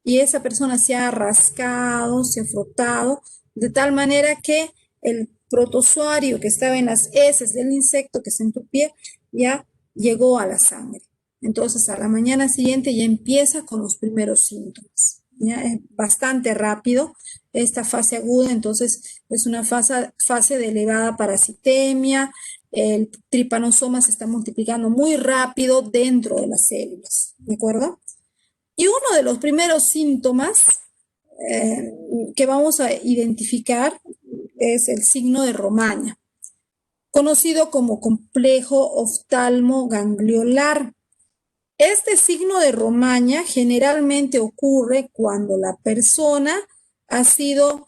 y esa persona se ha rascado, se ha frotado, de tal manera que el protozoario que estaba en las heces del insecto que es en tu pie ya llegó a la sangre. Entonces, a la mañana siguiente ya empieza con los primeros síntomas. ¿Ya? Es bastante rápido. esta fase aguda, entonces es una fase de elevada parasitemia, el tripanosoma se está multiplicando muy rápido dentro de las células, ¿de acuerdo? Y uno de los primeros síntomas eh, que vamos a identificar es el signo de Romaña, conocido como complejo oftalmogangliolar. Este signo de Romaña generalmente ocurre cuando la persona ha sido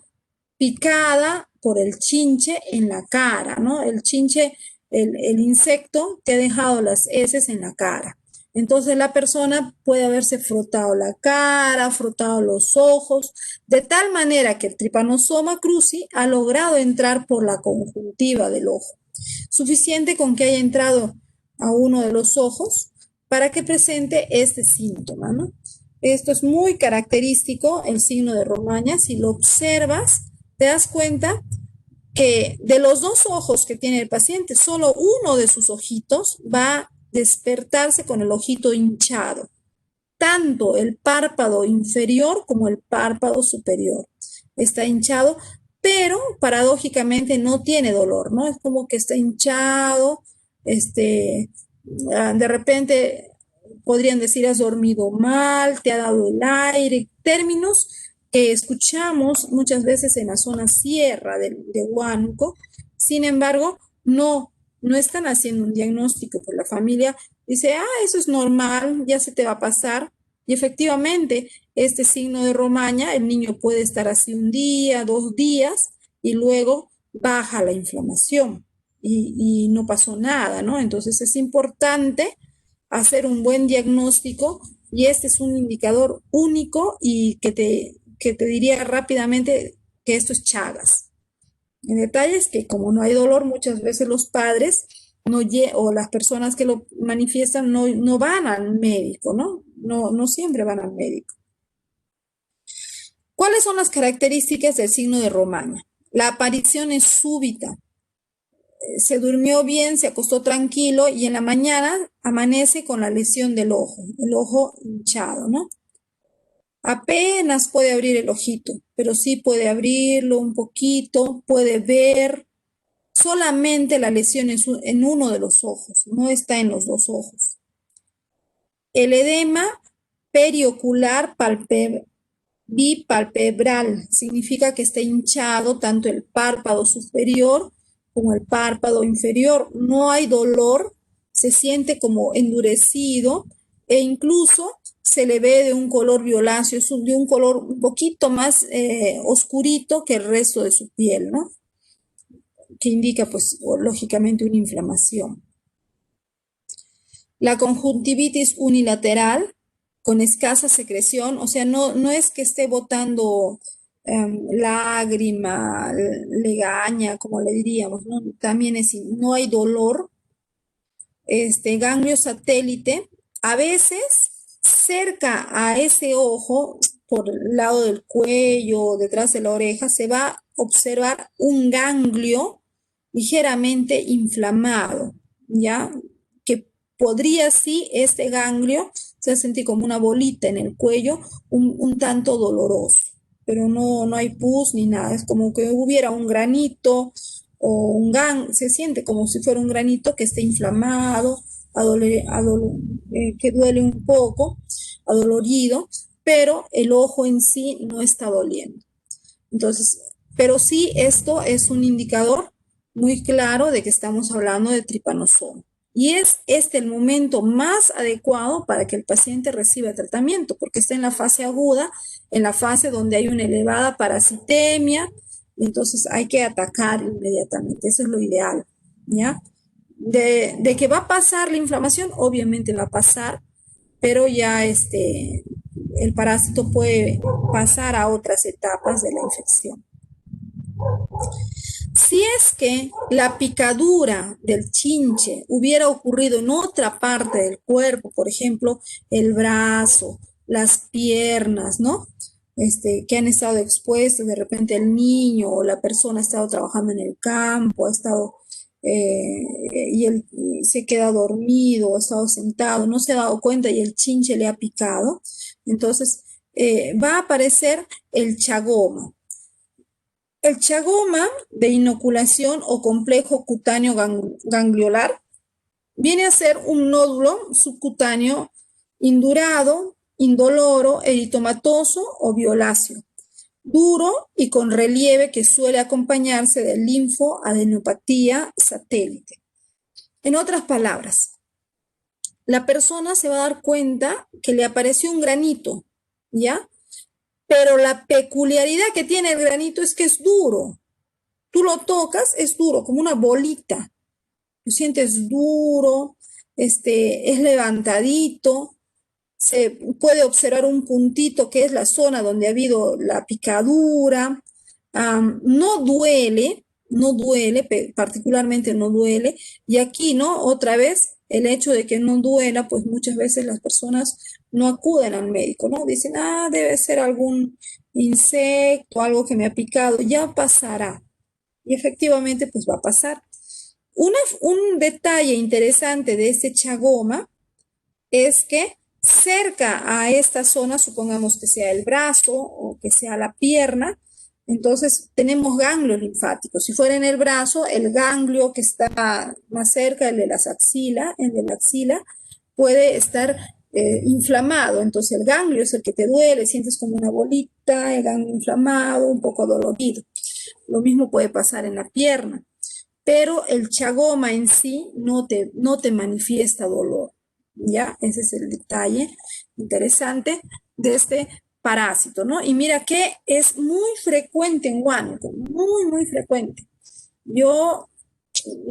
picada por el chinche en la cara, ¿no? El chinche, el insecto te ha dejado las heces en la cara. Entonces la persona puede haberse frotado la cara, frotado los ojos, de tal manera que el Trypanosoma cruzi ha logrado entrar por la conjuntiva del ojo. Suficiente con que haya entrado a uno de los ojos para que presente este síntoma, ¿no? Esto es muy característico, el signo de Romaña. Si lo observas, te das cuenta que de los dos ojos que tiene el paciente, solo uno de sus ojitos va a despertarse con el ojito hinchado, tanto el párpado inferior como el párpado superior. Está hinchado, pero paradójicamente no tiene dolor, ¿no? Es como que está hinchado, de repente podrían decir has dormido mal, te ha dado el aire, términos que escuchamos muchas veces en la zona sierra de Huánuco. Sin embargo, no están haciendo un diagnóstico por la familia. Dice, eso es normal, ya se te va a pasar. Y efectivamente, este signo de Romaña, el niño puede estar así un día, 2 días, y luego baja la inflamación y no pasó nada, ¿no? Entonces es importante hacer un buen diagnóstico y este es un indicador único y que te diría rápidamente que esto es Chagas. El detalle es que como no hay dolor, muchas veces los padres o las personas que lo manifiestan no van al médico, ¿no? No siempre van al médico. ¿Cuáles son las características del signo de Romaña? La aparición es súbita. Se durmió bien, se acostó tranquilo y en la mañana amanece con la lesión del ojo, el ojo hinchado, ¿no? Apenas puede abrir el ojito, pero sí puede abrirlo un poquito, puede ver. Solamente la lesión es en uno de los ojos, no está en los dos ojos. El edema periocular bipalpebral significa que está hinchado tanto el párpado superior como el párpado inferior. No hay dolor, se siente como endurecido e incluso se le ve de un color violáceo, de un color un poquito más oscurito que el resto de su piel, ¿no? Que indica, pues, lógicamente una inflamación. La conjuntivitis unilateral con escasa secreción, o sea, no es que esté botando lágrima, legaña, como le diríamos, ¿no? También no hay dolor. Ganglio satélite, a veces cerca a ese ojo, por el lado del cuello, detrás de la oreja, se va a observar un ganglio ligeramente inflamado, ¿ya? Que podría, sí, este ganglio se sentir como una bolita en el cuello, un tanto doloroso, pero no hay pus ni nada, es como que hubiera un granito o se siente como si fuera un granito que esté inflamado, que duele un poco, adolorido, pero el ojo en sí no está doliendo. Entonces, pero sí, esto es un indicador muy claro de que estamos hablando de tripanosoma. Y es este el momento más adecuado para que el paciente reciba tratamiento, porque está en la fase aguda, en la fase donde hay una elevada parasitemia, y entonces hay que atacar inmediatamente. Eso es lo ideal, ¿ya? De que va a pasar la inflamación, obviamente va a pasar, pero ya el parásito puede pasar a otras etapas de la infección. Si es que la picadura del chinche hubiera ocurrido en otra parte del cuerpo, por ejemplo, el brazo, las piernas, ¿no? Que han estado expuestos, de repente el niño o la persona ha estado trabajando en el campo, ha estado y se queda dormido, ha estado sentado, no se ha dado cuenta y el chinche le ha picado, entonces va a aparecer el chagoma. El chagoma de inoculación o complejo cutáneo gangliolar viene a ser un nódulo subcutáneo indurado, indoloro, eritomatoso o violáceo, duro y con relieve que suele acompañarse de linfoadenopatía satélite. En otras palabras, la persona se va a dar cuenta que le apareció un granito, ¿ya? Pero la peculiaridad que tiene el granito es que es duro. Tú lo tocas, es duro, como una bolita. Lo sientes duro, es levantadito, se puede observar un puntito que es la zona donde ha habido la picadura. No duele, no duele, particularmente no duele. Y aquí, ¿no? Otra vez, el hecho de que no duela, pues muchas veces las personas no acuden al médico, ¿no? Dicen, debe ser algún insecto, algo que me ha picado, ya pasará. Y efectivamente, pues va a pasar. Un detalle interesante de este chagoma es que cerca a esta zona, supongamos que sea el brazo o que sea la pierna, entonces tenemos ganglios linfáticos. Si fuera en el brazo, el ganglio que está más cerca, el de las axilas, el de la axila, puede estar inflamado. Entonces el ganglio es el que te duele, sientes como una bolita, el ganglio inflamado, un poco dolorido. Lo mismo puede pasar en la pierna, pero el chagoma en sí no te manifiesta dolor. ¿Ya? Ese es el detalle interesante de este parásito, ¿no? Y mira que es muy frecuente en Huánuco, muy, muy frecuente. Yo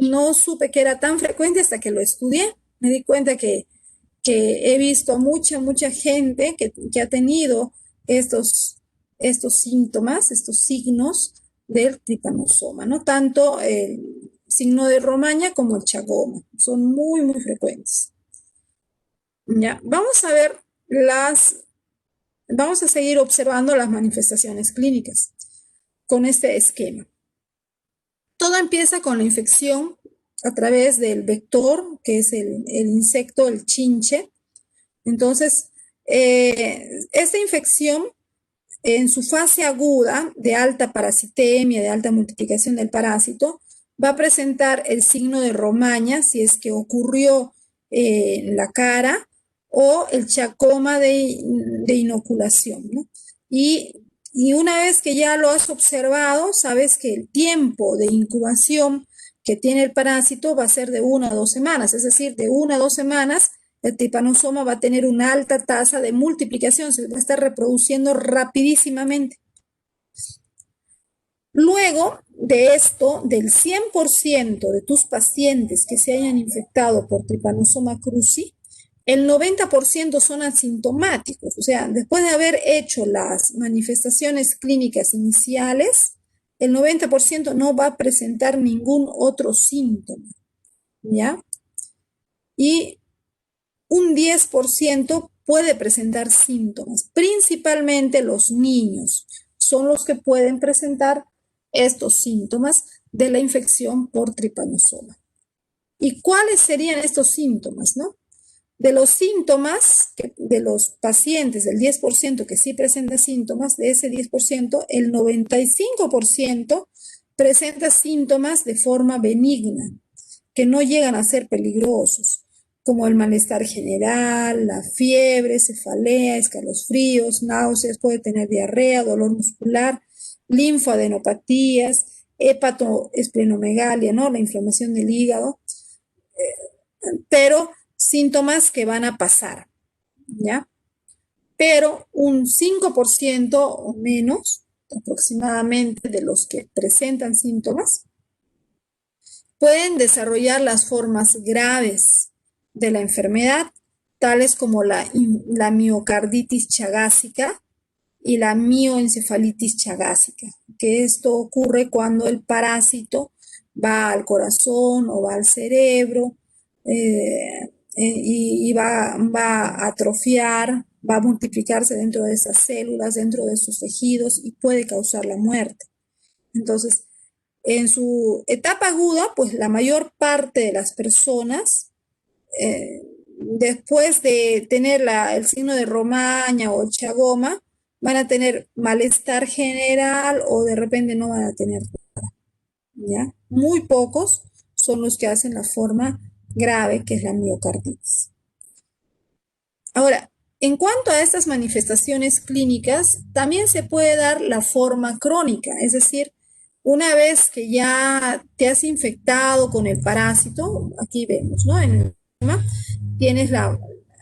no supe que era tan frecuente hasta que lo estudié. Me di cuenta que he visto mucha gente que ha tenido estos síntomas, estos signos del tripanosoma, ¿no? Tanto el signo de Romaña como el chagoma. Son muy, muy frecuentes. Ya, vamos a seguir observando las manifestaciones clínicas con este esquema. Todo empieza con la infección a través del vector, que es el insecto, el chinche. Entonces, esta infección en su fase aguda de alta parasitemia, de alta multiplicación del parásito, va a presentar el signo de Romaña si es que ocurrió en la cara o el chacoma de inoculación, ¿no? Y una vez que ya lo has observado, sabes que el tiempo de incubación que tiene el parásito va a ser de 1 a 2 semanas, es decir, de 1 a 2 semanas el tripanosoma va a tener una alta tasa de multiplicación, se va a estar reproduciendo rapidísimamente. Luego de esto, del 100% de tus pacientes que se hayan infectado por Trypanosoma cruzi, el 90% son asintomáticos, o sea, después de haber hecho las manifestaciones clínicas iniciales, el 90% no va a presentar ningún otro síntoma, ¿ya? Y un 10% puede presentar síntomas, principalmente los niños son los que pueden presentar estos síntomas de la infección por tripanosoma. ¿Y cuáles serían estos síntomas, no? De los síntomas, de los pacientes, del 10% que sí presenta síntomas, de ese 10%, el 95% presenta síntomas de forma benigna, que no llegan a ser peligrosos, como el malestar general, la fiebre, cefalea, escalofríos, náuseas, puede tener diarrea, dolor muscular, linfoadenopatías, hepatoesplenomegalia, ¿no? La inflamación del hígado, pero síntomas que van a pasar, ¿ya? Pero un 5% o menos aproximadamente de los que presentan síntomas pueden desarrollar las formas graves de la enfermedad, tales como la miocarditis chagásica y la mioencefalitis chagásica, que esto ocurre cuando el parásito va al corazón o va al cerebro y va a atrofiar, va a multiplicarse dentro de esas células, dentro de sus tejidos y puede causar la muerte. Entonces, en su etapa aguda, pues la mayor parte de las personas, después de tener el signo de Romaña o el chagoma, van a tener malestar general o de repente no van a tener, ¿ya? Muy pocos son los que hacen la forma grave, que es la miocarditis. Ahora, en cuanto a estas manifestaciones clínicas, también se puede dar la forma crónica, es decir, una vez que ya te has infectado con el parásito, aquí vemos, ¿no? En el tema,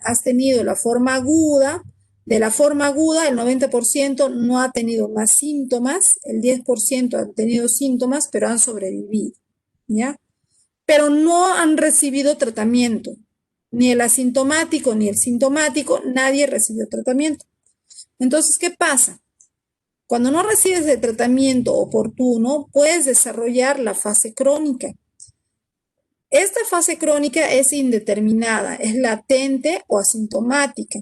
has tenido la forma aguda, de la forma aguda el 90% no ha tenido más síntomas, el 10% han tenido síntomas, pero han sobrevivido, ¿ya? Pero no han recibido tratamiento. Ni el asintomático ni el sintomático, nadie recibió tratamiento. Entonces, ¿qué pasa? Cuando no recibes el tratamiento oportuno, puedes desarrollar la fase crónica. Esta fase crónica es indeterminada, es latente o asintomática.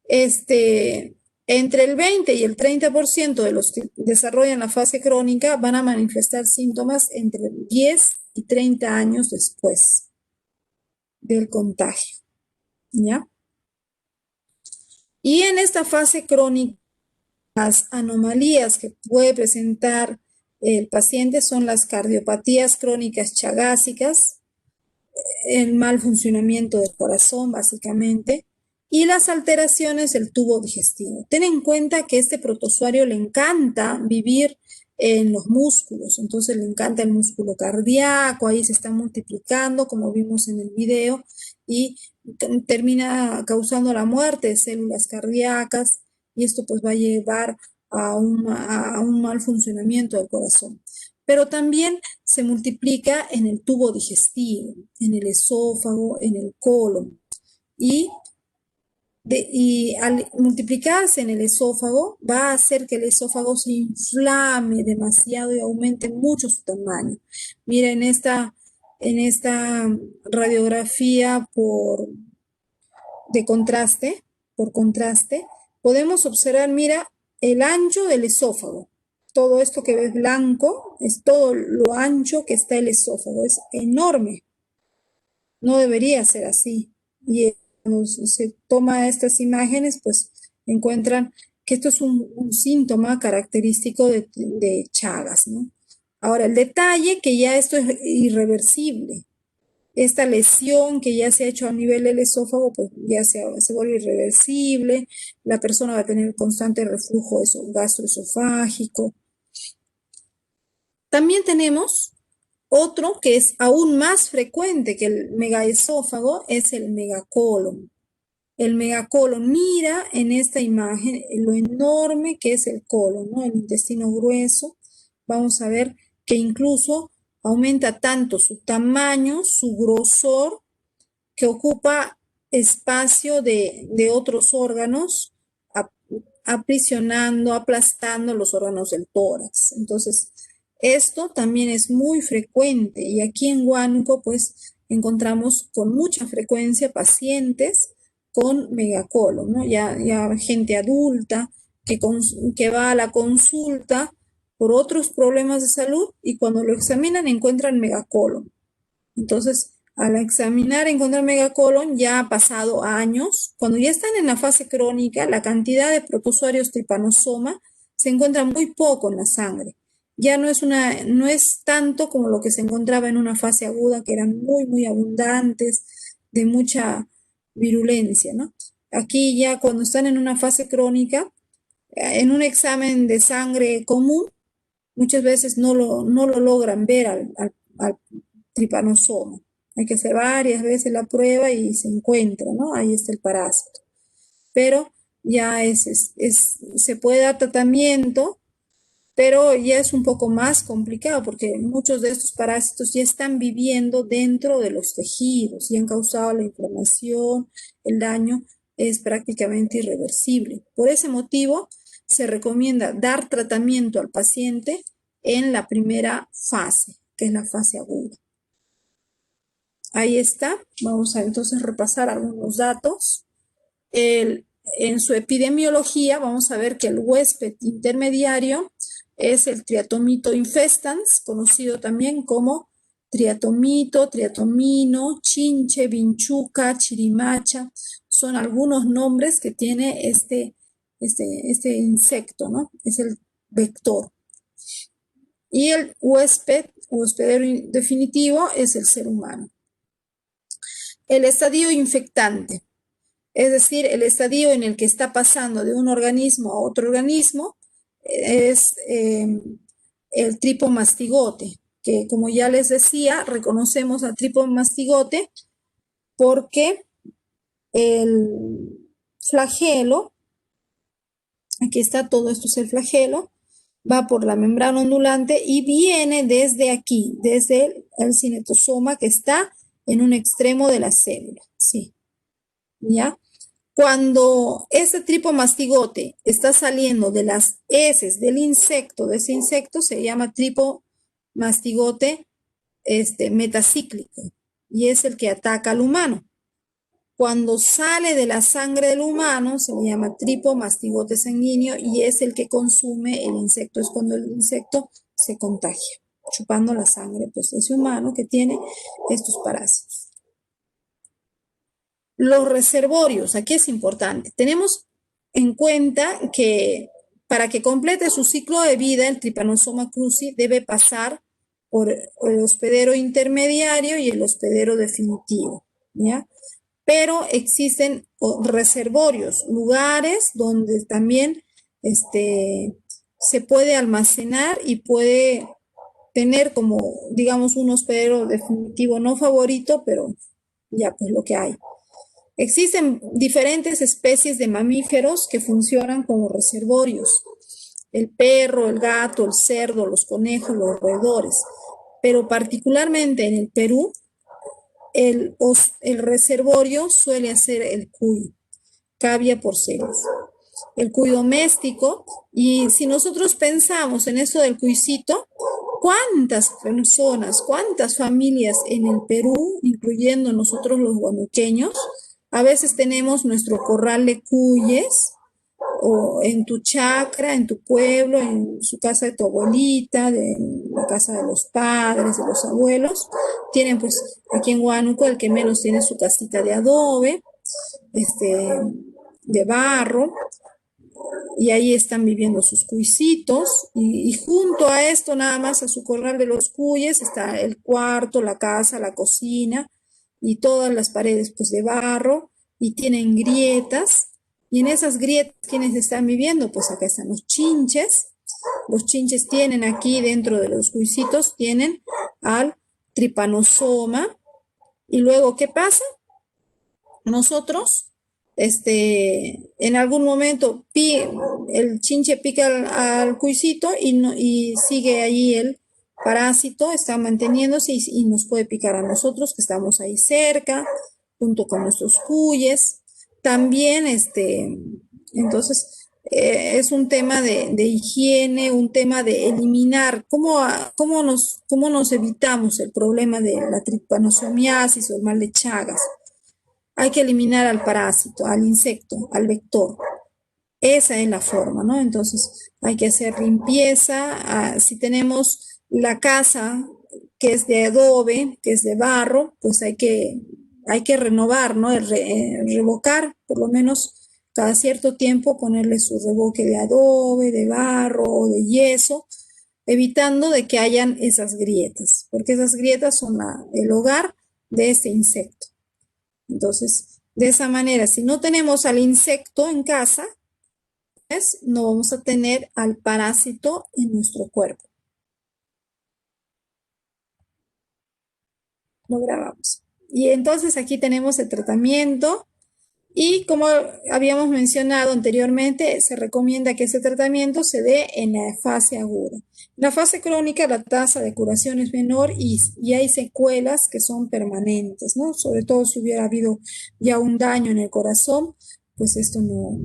Entre el 20 y el 30% de los que desarrollan la fase crónica van a manifestar síntomas entre 10 y 30 años después del contagio, ¿ya? Y en esta fase crónica, las anomalías que puede presentar el paciente son las cardiopatías crónicas chagásicas, el mal funcionamiento del corazón, básicamente, y las alteraciones del tubo digestivo. Ten en cuenta que a este protozoario le encanta vivir en los músculos, entonces le encanta el músculo cardíaco, ahí se está multiplicando, como vimos en el video, y termina causando la muerte de células cardíacas, y esto pues va a llevar a un mal funcionamiento del corazón. Pero también se multiplica en el tubo digestivo, en el esófago, en el colon. Y al multiplicarse en el esófago, va a hacer que el esófago se inflame demasiado y aumente mucho su tamaño. Mira, en esta radiografía de contraste, por contraste, podemos observar, mira, el ancho del esófago. Todo esto que ves blanco es todo lo ancho que está el esófago. Es enorme. No debería ser así. Y cuando se toma estas imágenes, pues encuentran que esto es un síntoma característico de Chagas, ¿no? Ahora, el detalle que ya esto es irreversible. Esta lesión que ya se ha hecho a nivel del esófago, pues ya se vuelve irreversible. La persona va a tener constante reflujo gastroesofágico. También tenemos otro que es aún más frecuente que el megaesófago, es el megacolon. El megacolon, mira en esta imagen lo enorme que es el colon, ¿no? El intestino grueso. Vamos a ver que incluso aumenta tanto su tamaño, su grosor, que ocupa espacio de otros órganos, aprisionando, aplastando los órganos del tórax. Entonces, esto también es muy frecuente y aquí en Huánuco pues encontramos con mucha frecuencia pacientes con megacolon, ¿no? Ya gente adulta que va a la consulta por otros problemas de salud y cuando lo examinan encuentran megacolon. Entonces, al examinar, encontrar megacolon, ya ha pasado años. Cuando ya están en la fase crónica, la cantidad de protozoarios tripanosoma se encuentra muy poco en la sangre. Ya no es tanto como lo que se encontraba en una fase aguda, que eran muy abundantes, de mucha virulencia, ¿no? Aquí ya cuando están en una fase crónica, en un examen de sangre común, muchas veces no lo logran ver al tripanosoma. Hay que hacer varias veces la prueba y se encuentra, ¿no? Ahí está el parásito. Pero ya se puede dar tratamiento, pero ya es un poco más complicado porque muchos de estos parásitos ya están viviendo dentro de los tejidos y han causado la inflamación, el daño es prácticamente irreversible. Por ese motivo, se recomienda dar tratamiento al paciente en la primera fase, que es la fase aguda. Ahí está. Vamos a entonces repasar algunos datos. En su epidemiología vamos a ver que el huésped intermediario es el triatomito infestans, conocido también como triatomito, triatomino, chinche, vinchuca, chirimacha. Son algunos nombres que tiene este insecto, ¿no? Es el vector. Y el hospedero definitivo es el ser humano. El estadio infectante, es decir, el estadio en el que está pasando de un organismo a otro organismo, es el tripomastigote, que como ya les decía, reconocemos al tripomastigote porque el flagelo, aquí está, todo esto es el flagelo, va por la membrana ondulante y viene desde aquí, desde el cinetosoma que está en un extremo de la célula, ¿sí? ¿Ya? Cuando ese tripomastigote está saliendo de las heces del insecto, de ese insecto se llama tripomastigote metacíclico y es el que ataca al humano. Cuando sale de la sangre del humano se le llama tripomastigote sanguíneo y es el que consume el insecto, es cuando el insecto se contagia, chupando la sangre pues, de ese humano que tiene estos parásitos. Los reservorios, aquí es importante. Tenemos en cuenta que para que complete su ciclo de vida, el Trypanosoma cruzi debe pasar por el hospedero intermediario y el hospedero definitivo, ¿ya? Pero existen reservorios, lugares donde también se puede almacenar y puede tener como, digamos, un hospedero definitivo no favorito, pero ya pues lo que hay. Existen diferentes especies de mamíferos que funcionan como reservorios. El perro, el gato, el cerdo, los conejos, los roedores. Pero particularmente en el Perú, el reservorio suele ser el cuy, Cavia porcellus. El cuy doméstico, y si nosotros pensamos en eso del cuycito, ¿cuántas personas, cuántas familias en el Perú, incluyendo nosotros los huanuqueños, a veces tenemos nuestro corral de cuyes, o en tu chacra, en tu pueblo, en su casa de tu abuelita, de la casa de los padres, de los abuelos? Tienen pues aquí en Huánuco el que menos tiene su casita de adobe, de barro, y ahí están viviendo sus cuycitos, y junto a esto, nada más a su corral de los cuyes, está el cuarto, la casa, la cocina, y todas las paredes pues de barro, y tienen grietas, y en esas grietas, ¿quiénes están viviendo? Pues acá están los chinches tienen aquí dentro de los cuycitos, tienen al tripanosoma, y luego, ¿qué pasa? Nosotros, en algún momento el chinche pica al cuisito y sigue ahí el parásito, está manteniéndose y nos puede picar a nosotros que estamos ahí cerca, junto con nuestros cuyes. También, entonces, es un tema de higiene, un tema de eliminar, cómo nos evitamos el problema de la tripanosomiasis o el mal de Chagas. Hay que eliminar al parásito, al insecto, al vector. Esa es la forma, ¿no? Entonces hay que hacer limpieza. Si tenemos la casa que es de adobe, que es de barro, pues hay que renovar, ¿no? Revocar, por lo menos cada cierto tiempo ponerle su revoque de adobe, de barro o de yeso, evitando de que hayan esas grietas, porque esas grietas son el hogar de este insecto. Entonces, de esa manera, si no tenemos al insecto en casa, pues no vamos a tener al parásito en nuestro cuerpo. Lo grabamos. Y entonces aquí tenemos el tratamiento y como habíamos mencionado anteriormente, se recomienda que ese tratamiento se dé en la fase aguda. En la fase crónica la tasa de curación es menor y hay secuelas que son permanentes, ¿no? Sobre todo si hubiera habido ya un daño en el corazón, pues esto no,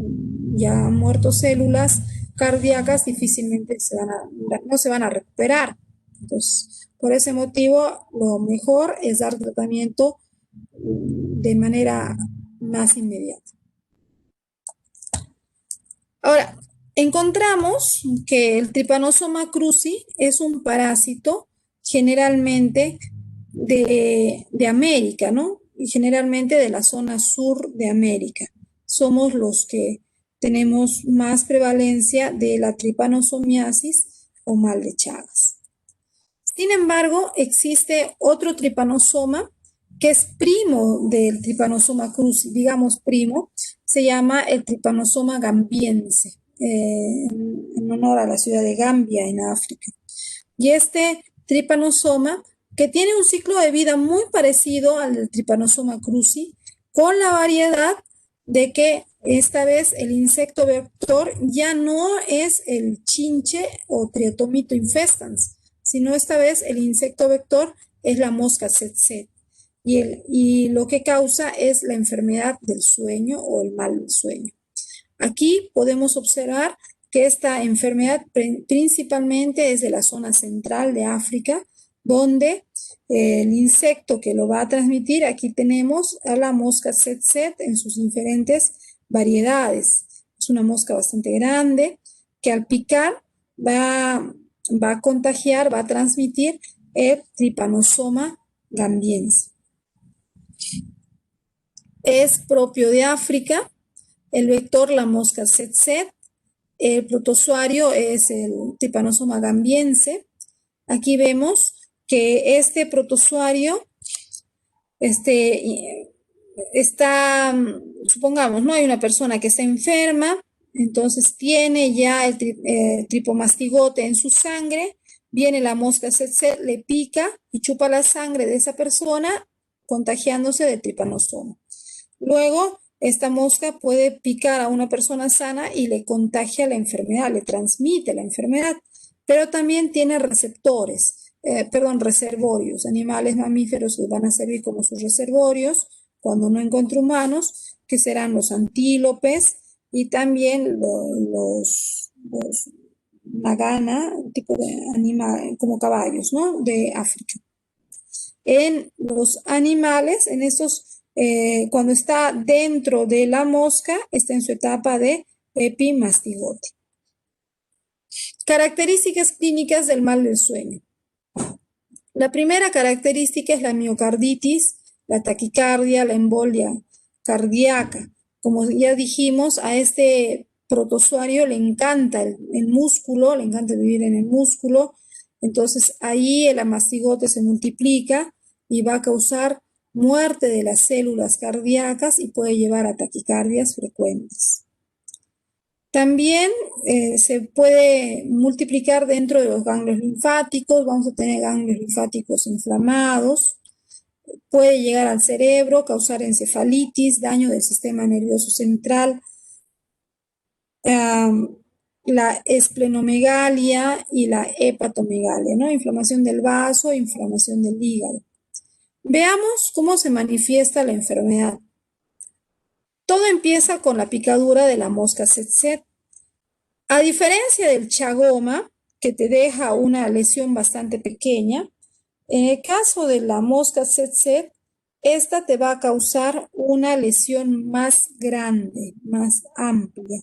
ya han muerto células cardíacas, difícilmente no se van a recuperar. Entonces, por ese motivo, lo mejor es dar tratamiento de manera más inmediata. Ahora, encontramos que el Trypanosoma cruzi es un parásito generalmente de América, ¿no? Y generalmente de la zona sur de América. Somos los que tenemos más prevalencia de la tripanosomiasis o mal de Chagas. Sin embargo, existe otro tripanosoma que es primo del Trypanosoma cruzi, digamos primo, se llama el Trypanosoma gambiense, en honor a la ciudad de Gambia en África. Y este tripanosoma, que tiene un ciclo de vida muy parecido al del Trypanosoma cruzi, con la variedad de que esta vez el insecto vector ya no es el chinche o Triatomito infestans, sino esta vez el insecto vector es la mosca tsetse. Y lo que causa es la enfermedad del sueño o el mal del sueño. Aquí podemos observar que esta enfermedad principalmente es de la zona central de África, donde el insecto que lo va a transmitir, aquí tenemos a la mosca tsetse en sus diferentes variedades. Es una mosca bastante grande que al picar va a contagiar, va a transmitir el Trypanosoma gambiense. Es propio de África, el vector la mosca tsetse, el protozoario es el Trypanosoma gambiense. Aquí vemos que este protozoario está, supongamos, ¿no? Hay una persona que está enferma, entonces tiene ya el tripomastigote en su sangre, viene la mosca tsetse, le pica y chupa la sangre de esa persona, contagiándose de tripanosoma. Luego, esta mosca puede picar a una persona sana y le contagia la enfermedad, le transmite la enfermedad, pero también tiene reservorios. Animales mamíferos que van a servir como sus reservorios cuando no encuentre humanos, que serán los antílopes y también los nagana, tipo de animal, como caballos, ¿no? De África. En los animales, en estos cuando está dentro de la mosca, está en su etapa de epimastigote. Características clínicas del mal del sueño. La primera característica es la miocarditis, la taquicardia, la embolia cardíaca. Como ya dijimos, a este protozoario le encanta el músculo, le encanta vivir en el músculo. Entonces ahí el amastigote se multiplica y va a causar muerte de las células cardíacas y puede llevar a taquicardias frecuentes. También se puede multiplicar dentro de los ganglios linfáticos, vamos a tener ganglios linfáticos inflamados, puede llegar al cerebro, causar encefalitis, daño del sistema nervioso central, la esplenomegalia y la hepatomegalia, ¿no? Inflamación del vaso, inflamación del hígado. Veamos cómo se manifiesta la enfermedad. Todo empieza con la picadura de la mosca tsetse. A diferencia del chagoma, que te deja una lesión bastante pequeña, en el caso de la mosca tsetse, esta te va a causar una lesión más grande, más amplia.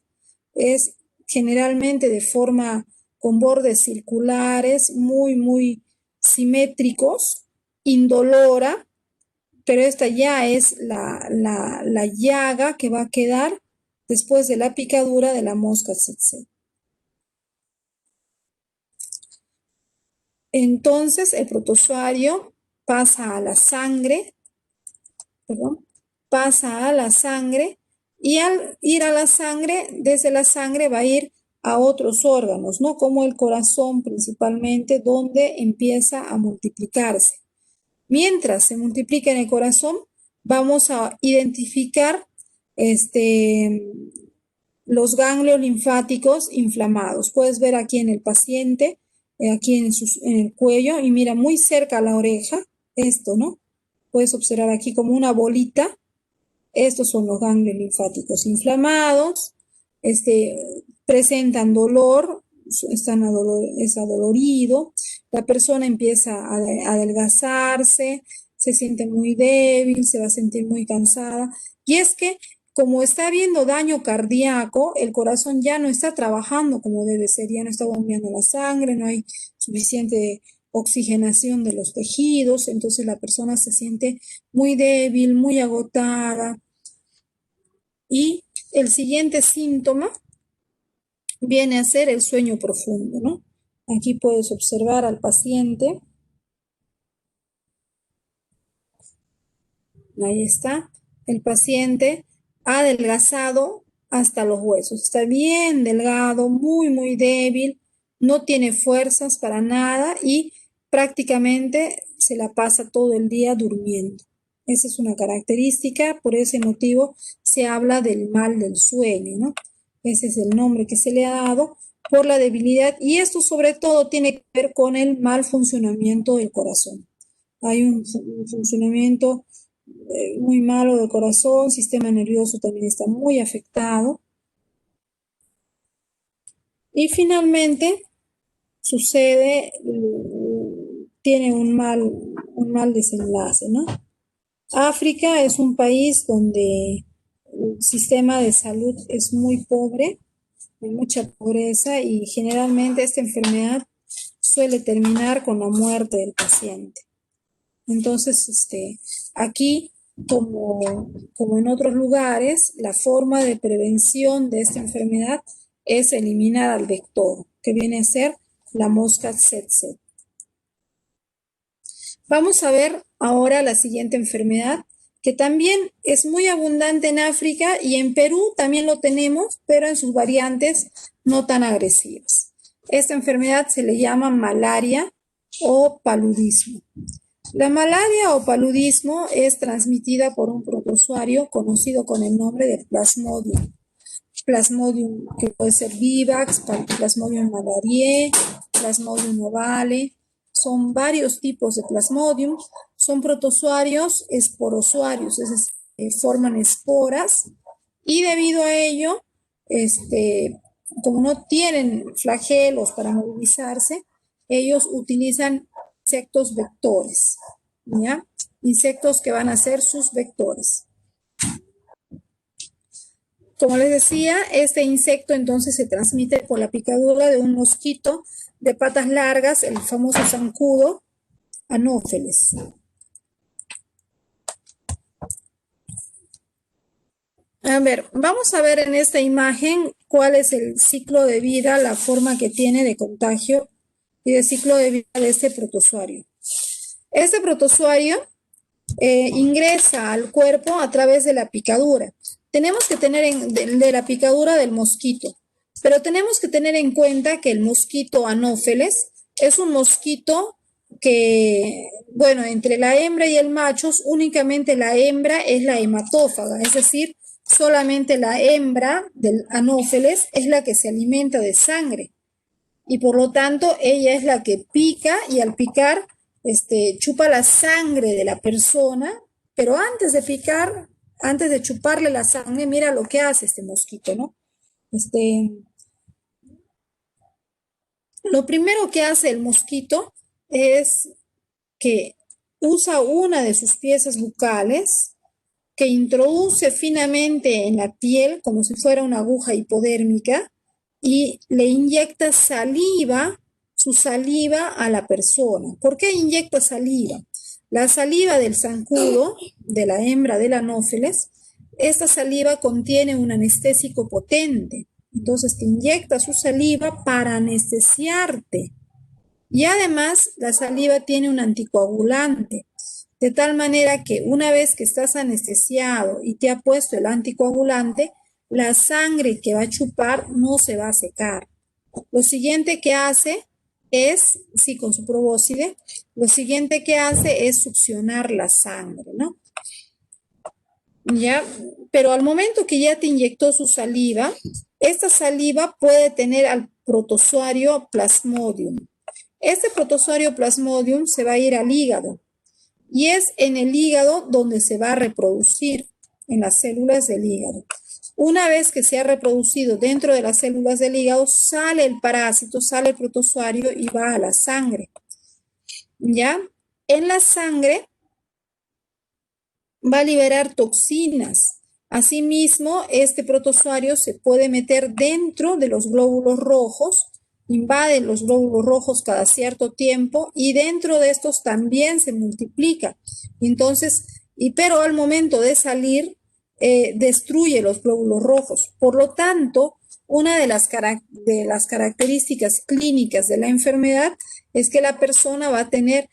Es generalmente de forma con bordes circulares, muy simétricos, indolora, pero esta ya es la llaga que va a quedar después de la picadura de la mosca tsetse. Entonces el protozoario pasa a la sangre, y al ir a la sangre, desde la sangre va a ir a otros órganos, ¿no? Como el corazón principalmente, donde empieza a multiplicarse. Mientras se multiplica en el corazón, vamos a identificar los ganglios linfáticos inflamados. Puedes ver aquí en el paciente, aquí en el cuello, y mira muy cerca a la oreja, esto, ¿no? Puedes observar aquí como una bolita. Estos son los ganglios linfáticos inflamados, presentan dolor, es adolorido, la persona empieza a adelgazarse, se siente muy débil, se va a sentir muy cansada. Y es que como está habiendo daño cardíaco, el corazón ya no está trabajando como debe ser, ya no está bombeando la sangre, no hay suficiente oxigenación de los tejidos, entonces la persona se siente muy débil, muy agotada y el siguiente síntoma viene a ser el sueño profundo, ¿no? Aquí puedes observar al paciente. Ahí está. El paciente ha adelgazado hasta los huesos. Está bien delgado, muy débil, no tiene fuerzas para nada y prácticamente se la pasa todo el día durmiendo. Esa es una característica, por ese motivo se habla del mal del sueño, ¿no? Ese es el nombre que se le ha dado por la debilidad y esto sobre todo tiene que ver con el mal funcionamiento del corazón. Hay un funcionamiento muy malo del corazón, sistema nervioso también está muy afectado. Y finalmente sucede, tiene un mal desenlace, ¿no? África es un país donde el sistema de salud es muy pobre, hay mucha pobreza y generalmente esta enfermedad suele terminar con la muerte del paciente. Entonces, aquí, como en otros lugares, la forma de prevención de esta enfermedad es eliminar al vector, que viene a ser la mosca tsetse. Vamos a ver ahora la siguiente enfermedad, que también es muy abundante en África y en Perú también lo tenemos, pero en sus variantes no tan agresivas. Esta enfermedad se le llama malaria o paludismo. La malaria o paludismo es transmitida por un protozoario conocido con el nombre de Plasmodium. Plasmodium que puede ser vivax, Plasmodium malariae, Plasmodium ovale. Son varios tipos de Plasmodium. Son protozoarios esporozoarios, es decir, forman esporas y debido a ello, como no tienen flagelos para movilizarse, ellos utilizan insectos vectores, ¿ya? Insectos que van a ser sus vectores. Como les decía, este insecto entonces se transmite por la picadura de un mosquito de patas largas, el famoso zancudo Anopheles. A ver, vamos a ver en esta imagen cuál es el ciclo de vida, la forma que tiene de contagio y de ciclo de vida de este protozoario. Este protozoario ingresa al cuerpo a través de la picadura. Tenemos que tener de la picadura del mosquito, pero tenemos que tener en cuenta que el mosquito Anófeles es un mosquito que, bueno, entre la hembra y el macho, únicamente la hembra es la hematófaga, es decir, solamente la hembra del Anófeles es la que se alimenta de sangre y por lo tanto ella es la que pica y al picar chupa la sangre de la persona, pero antes de picar, antes de chuparle la sangre, mira lo que hace este mosquito, ¿no? Lo primero que hace el mosquito es que usa una de sus piezas bucales que introduce finamente en la piel como si fuera una aguja hipodérmica y le inyecta saliva, su saliva a la persona. ¿Por qué inyecta saliva? La saliva del zancudo, de la hembra del Anófeles, esta saliva contiene un anestésico potente. Entonces te inyecta su saliva para anestesiarte. Y además la saliva tiene un anticoagulante, de tal manera que una vez que estás anestesiado y te ha puesto el anticoagulante, la sangre que va a chupar no se va a secar. Lo siguiente que hace es, sí, con su probóscide, lo siguiente que hace es succionar la sangre, ¿no? ¿Ya? Pero al momento que ya te inyectó su saliva, esta saliva puede tener al protozoario Plasmodium. Este protozoario Plasmodium se va a ir al hígado y es en el hígado donde se va a reproducir, en las células del hígado. Una vez que se ha reproducido dentro de las células del hígado, sale el parásito, sale el protozoario y va a la sangre. ¿Ya? En la sangre va a liberar toxinas. Asimismo, este protozoario se puede meter dentro de los glóbulos rojos, invade los glóbulos rojos cada cierto tiempo y dentro de estos también se multiplica. Entonces, pero al momento de salir, destruye los glóbulos rojos. Por lo tanto, una de las características clínicas de la enfermedad es que la persona va a tener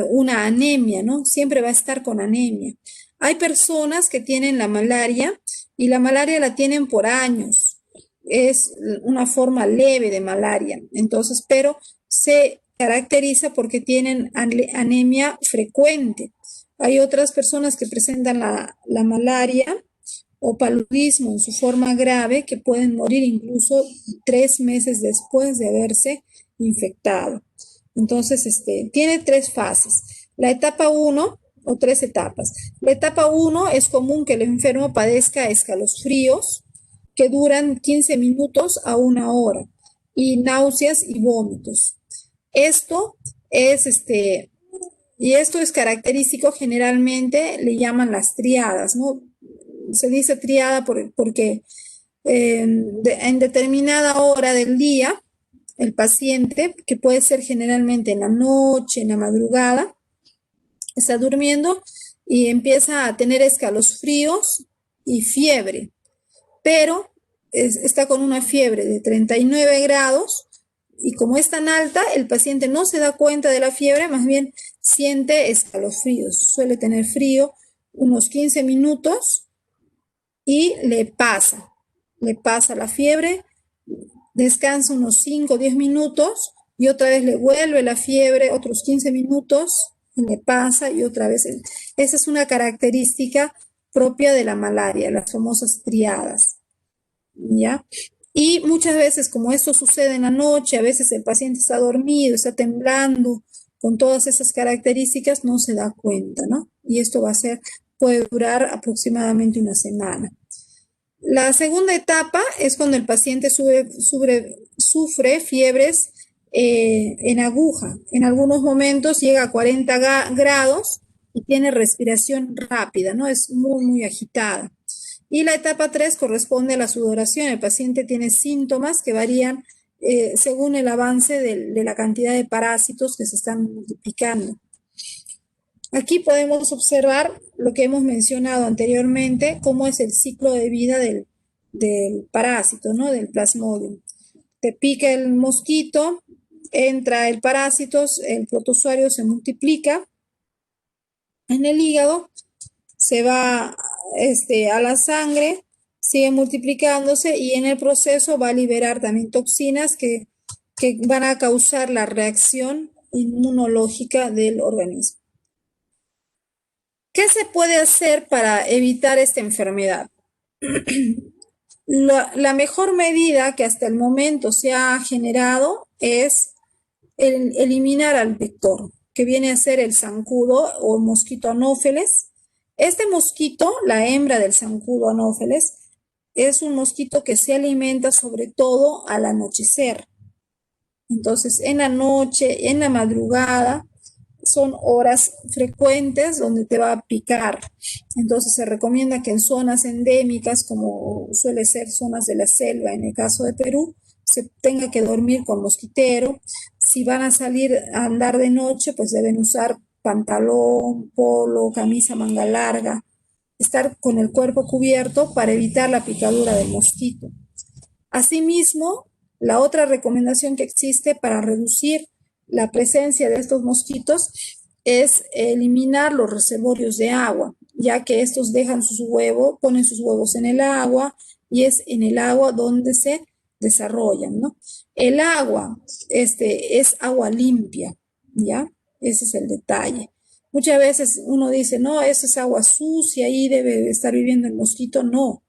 una anemia, ¿no? Siempre va a estar con anemia. Hay personas que tienen la malaria y la malaria la tienen por años. Es una forma leve de malaria, entonces, pero se caracteriza porque tienen anemia frecuente. Hay otras personas que presentan la malaria o paludismo en su forma grave que pueden morir incluso 3 meses después de haberse infectado. Entonces, tiene 3 fases. La etapa 1 o 3 etapas. La etapa 1 es común que el enfermo padezca escalofríos que duran 15 minutos a 1 hora y náuseas y vómitos. Esto es y esto es característico, generalmente le llaman las triadas, ¿no? Se dice triada porque en determinada hora del día, el paciente, que puede ser generalmente en la noche, en la madrugada, está durmiendo y empieza a tener escalofríos y fiebre, pero está con una fiebre de 39 grados y como es tan alta, el paciente no se da cuenta de la fiebre, más bien siente escalofríos, suele tener frío unos 15 minutos y le pasa la fiebre, descansa unos 5 o 10 minutos y otra vez le vuelve la fiebre, otros 15 minutos y le pasa y otra vez. Esa es una característica propia de la malaria, las famosas triadas, ¿ya? Y muchas veces, como esto sucede en la noche, a veces el paciente está dormido, está temblando, con todas esas características no se da cuenta, ¿no? Y esto puede durar aproximadamente una semana. La segunda etapa es cuando el paciente sufre fiebres en aguja. En algunos momentos llega a 40 grados y tiene respiración rápida, ¿no? Es muy, muy agitada. Y la etapa 3 corresponde a la sudoración. El paciente tiene síntomas que varían según el avance de la cantidad de parásitos que se están multiplicando. Aquí podemos observar lo que hemos mencionado anteriormente, cómo es el ciclo de vida del parásito, ¿no? Del Plasmodium. Te pica el mosquito, entra el parásito, el protozoario se multiplica en el hígado, se va a la sangre, sigue multiplicándose y en el proceso va a liberar también toxinas que van a causar la reacción inmunológica del organismo. ¿Qué se puede hacer para evitar esta enfermedad? La mejor medida que hasta el momento se ha generado es eliminar al vector, que viene a ser el zancudo o mosquito anófeles. Este mosquito, la hembra del zancudo anófeles, es un mosquito que se alimenta sobre todo al anochecer. Entonces, en la noche, en la madrugada, son horas frecuentes donde te va a picar. Entonces se recomienda que en zonas endémicas, como suele ser zonas de la selva, en el caso de Perú, se tenga que dormir con mosquitero. Si van a salir a andar de noche, pues deben usar pantalón, polo, camisa manga larga, estar con el cuerpo cubierto para evitar la picadura del mosquito. Asimismo, la otra recomendación que existe para reducir la presencia de estos mosquitos es eliminar los reservorios de agua, ya que estos dejan sus huevos, ponen sus huevos en el agua y es en el agua donde se desarrollan, ¿no? El agua, es agua limpia, ¿ya? Ese es el detalle. Muchas veces uno dice, no, eso es agua sucia, ahí debe estar viviendo el mosquito. No,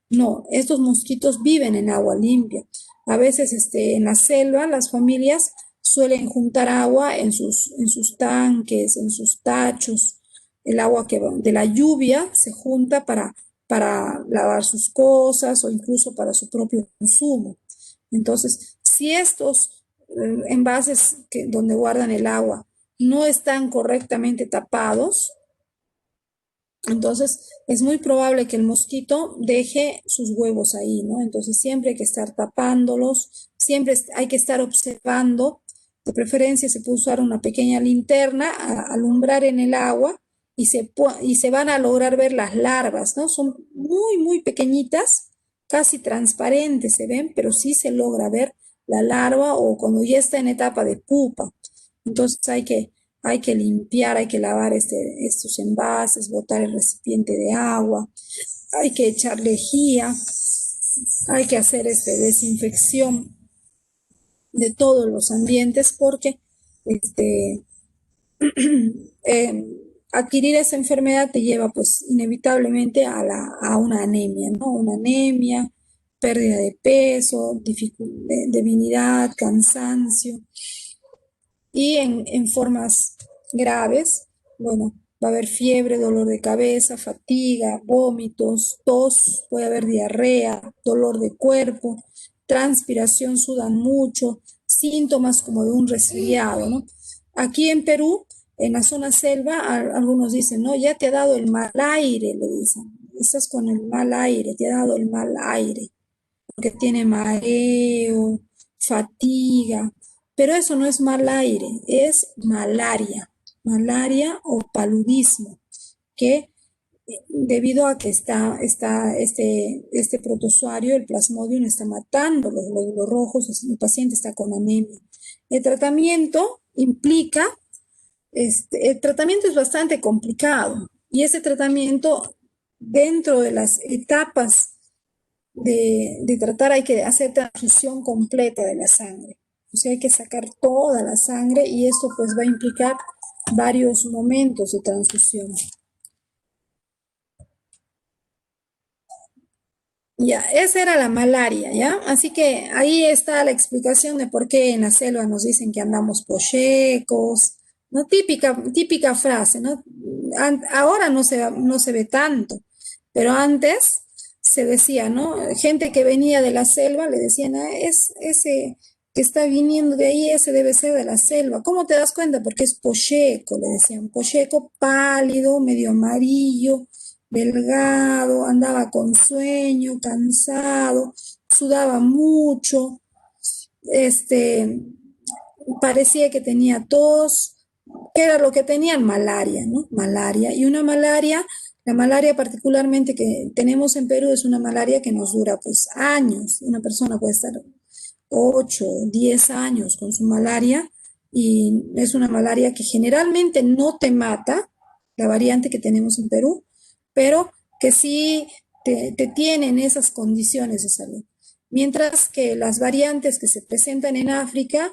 no, estos mosquitos viven en agua limpia. A veces en la selva las familias suelen juntar agua en sus tanques, en sus tachos. El agua de la lluvia se junta para lavar sus cosas o incluso para su propio consumo. Entonces, si estos envases donde guardan el agua no están correctamente tapados, entonces es muy probable que el mosquito deje sus huevos ahí, ¿no? Entonces siempre hay que estar tapándolos, siempre hay que estar observando. De preferencia se puede usar una pequeña linterna, alumbrar en el agua y se van a lograr ver las larvas, ¿no? Son muy, muy pequeñitas, casi transparentes se ven, pero sí se logra ver la larva o cuando ya está en etapa de pupa. Entonces hay que limpiar, hay que lavar estos envases, botar el recipiente de agua, hay que echar lejía, hay que hacer desinfección de todos los ambientes porque este, eh, adquirir esa enfermedad te lleva pues inevitablemente a una anemia, ¿no? Una anemia, pérdida de peso, debilidad, cansancio y en formas graves, bueno, va a haber fiebre, dolor de cabeza, fatiga, vómitos, tos, puede haber diarrea, dolor de cuerpo, transpiración, sudan mucho, síntomas como de un resfriado, ¿no? Aquí en Perú, en la zona selva, algunos dicen, no, ya te ha dado el mal aire, le dicen, estás con el mal aire, te ha dado el mal aire porque tiene mareo, fatiga, pero eso no es mal aire, es malaria o paludismo, que debido a que está este protozoario, el plasmodium, está matando los glóbulos rojos, el paciente está con anemia. El tratamiento implica, el tratamiento es bastante complicado y ese tratamiento dentro de las etapas de tratar hay que hacer transfusión completa de la sangre. O sea, hay que sacar toda la sangre y esto pues va a implicar varios momentos de transfusión. Ya, esa era la malaria, ¿ya? Así que ahí está la explicación de por qué en la selva nos dicen que andamos pochecos, ¿no? Típica frase, ¿no? Ahora no se ve tanto, pero antes se decía, ¿no? Gente que venía de la selva le decían, "Ah, es ese que está viniendo de ahí, ese debe ser de la selva. ¿Cómo te das cuenta? Porque es pocheco, le decían, pocheco pálido, medio amarillo, delgado, andaba con sueño, cansado, sudaba mucho, este, parecía que tenía tos, que era lo que tenían malaria, ¿no? Malaria. Y una malaria, la malaria particularmente que tenemos en Perú es una malaria que nos dura pues años. Una persona puede estar 8, 10 años con su malaria y es una malaria que generalmente no te mata, la variante que tenemos en Perú, pero que sí te tienen esas condiciones de salud. Mientras que las variantes que se presentan en África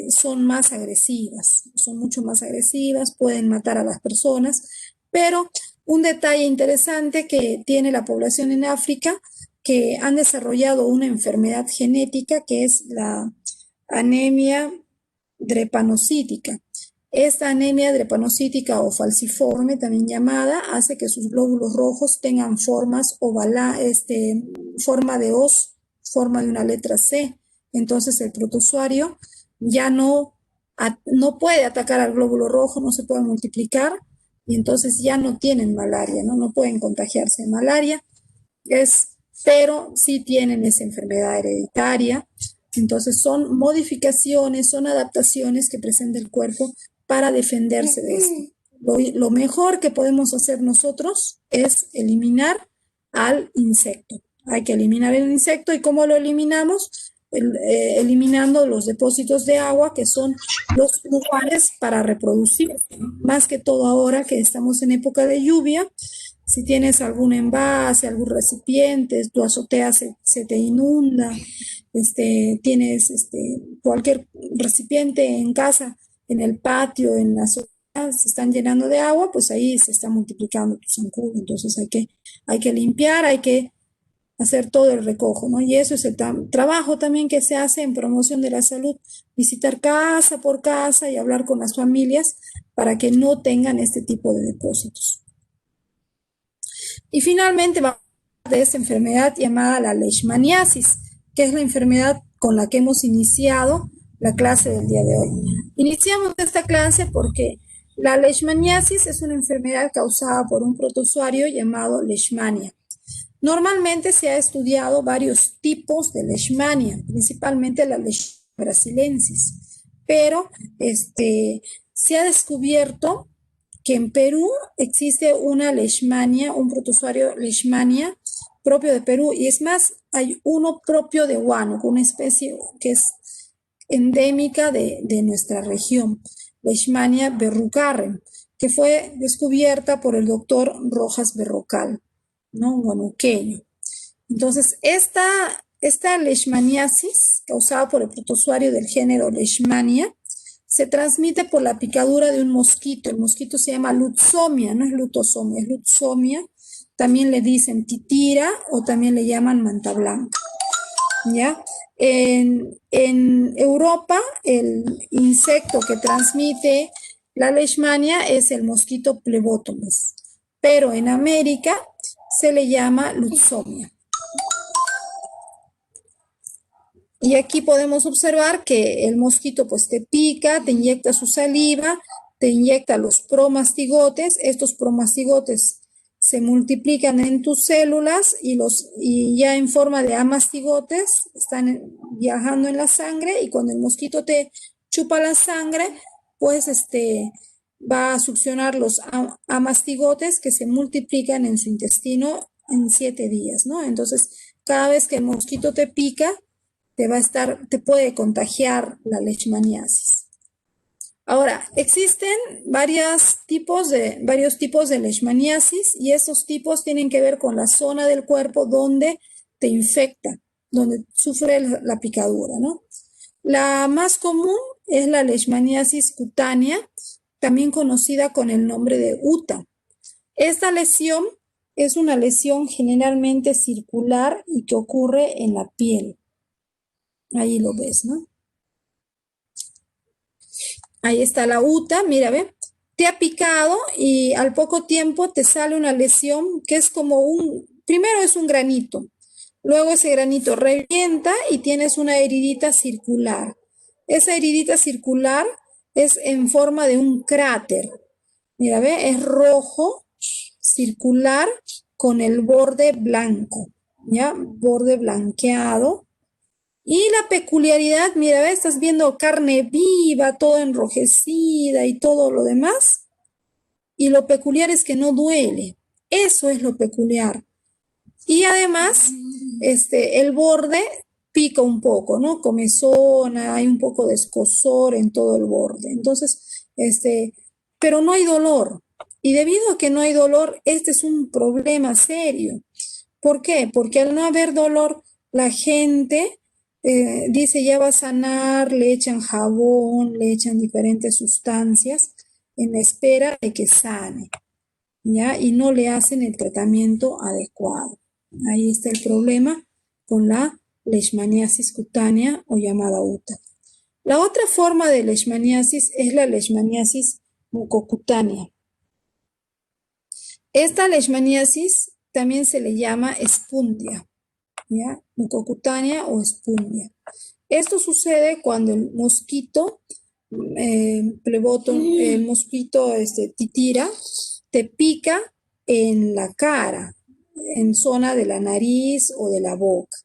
son más agresivas, son mucho más agresivas, pueden matar a las personas, pero un detalle interesante que tiene la población en África, que han desarrollado una enfermedad genética que es la anemia drepanocítica. Esta anemia drepanocítica o falciforme, también llamada, hace que sus glóbulos rojos tengan forma de hoz, forma de una letra C. Entonces el protozoario ya no puede atacar al glóbulo rojo, no se puede multiplicar y entonces ya no tienen malaria, no pueden contagiarse de malaria, pero sí tienen esa enfermedad hereditaria. Entonces son modificaciones, son adaptaciones que presenta el cuerpo para defenderse de esto. Lo mejor que podemos hacer nosotros es eliminar al insecto. Hay que eliminar el insecto y ¿cómo lo eliminamos? Eliminando los depósitos de agua que son los lugares para reproducir. Más que todo ahora que estamos en época de lluvia, si tienes algún envase, algún recipiente, tu azotea se te inunda, tienes cualquier recipiente en casa, en el patio, en la azotea, se están llenando de agua, pues ahí se está multiplicando tu zancudo. Entonces hay que limpiar, hay que hacer todo el recojo, ¿no? Y eso es el trabajo también que se hace en promoción de la salud, visitar casa por casa y hablar con las familias para que no tengan este tipo de depósitos. Y finalmente vamos a hablar de esta enfermedad llamada la leishmaniasis, que es la enfermedad con la que hemos iniciado la clase del día de hoy. Iniciamos esta clase porque la leishmaniasis es una enfermedad causada por un protozoario llamado Leishmania. Normalmente se ha estudiado varios tipos de Leishmania, principalmente la Leishmania brasilensis, pero se ha descubierto que en Perú existe una leishmania, un protozoario leishmania propio de Perú, y es más, hay uno propio de Huánuco, una especie que es endémica de nuestra región, Leishmania verrucare, que fue descubierta por el doctor Rojas Berrocal, ¿no? Un huanuqueño. Entonces, esta leishmaniasis, causada por el protozoario del género Leishmania, se transmite por la picadura de un mosquito. El mosquito se llama Lutzomia, no es Lutosomia, es Lutzomia. También le dicen titira o también le llaman manta blanca, ¿ya? En Europa, el insecto que transmite la leishmania es el mosquito Plebotomus, pero en América se le llama Lutzomia. Y aquí podemos observar que el mosquito pues te pica, te inyecta su saliva, te inyecta los promastigotes. Estos promastigotes se multiplican en tus células y ya en forma de amastigotes están viajando en la sangre, y cuando el mosquito te chupa la sangre, pues va a succionar los amastigotes que se multiplican en su intestino en 7 días, ¿no? Entonces, cada vez que el mosquito te pica, te puede contagiar la leishmaniasis. Ahora, existen varios tipos de leishmaniasis, y estos tipos tienen que ver con la zona del cuerpo donde te infecta, donde sufre la picadura, ¿no? La más común es la leishmaniasis cutánea, también conocida con el nombre de UTA. Esta lesión es una lesión generalmente circular y que ocurre en la piel. Ahí lo ves, ¿no? Ahí está la UTA, mira, ve. Te ha picado y al poco tiempo te sale una lesión que es como primero es un granito, luego ese granito revienta y tienes una heridita circular. Esa heridita circular es en forma de un cráter. Mira, ve, es rojo, circular, con el borde blanco, ¿ya? Borde blanqueado. Y la peculiaridad, mira, ¿ves? Estás viendo carne viva, todo enrojecida y todo lo demás. Y lo peculiar es que no duele. Eso es lo peculiar. Y además, el borde pica un poco, ¿no? Comezona, hay un poco de escozor en todo el borde. Entonces, pero no hay dolor. Y debido a que no hay dolor, este es un problema serio. ¿Por qué? Porque al no haber dolor, la gente dice ya va a sanar, le echan jabón, le echan diferentes sustancias en la espera de que sane, ¿ya? Y no le hacen el tratamiento adecuado. Ahí está el problema con la leishmaniasis cutánea o llamada UTA. La otra forma de leishmaniasis es la leishmaniasis mucocutánea. Esta leishmaniasis también se le llama espundia, ¿ya? Mucocutánea o espundia. Esto sucede cuando el mosquito el mosquito titira, te pica en la cara, en zona de la nariz o de la boca.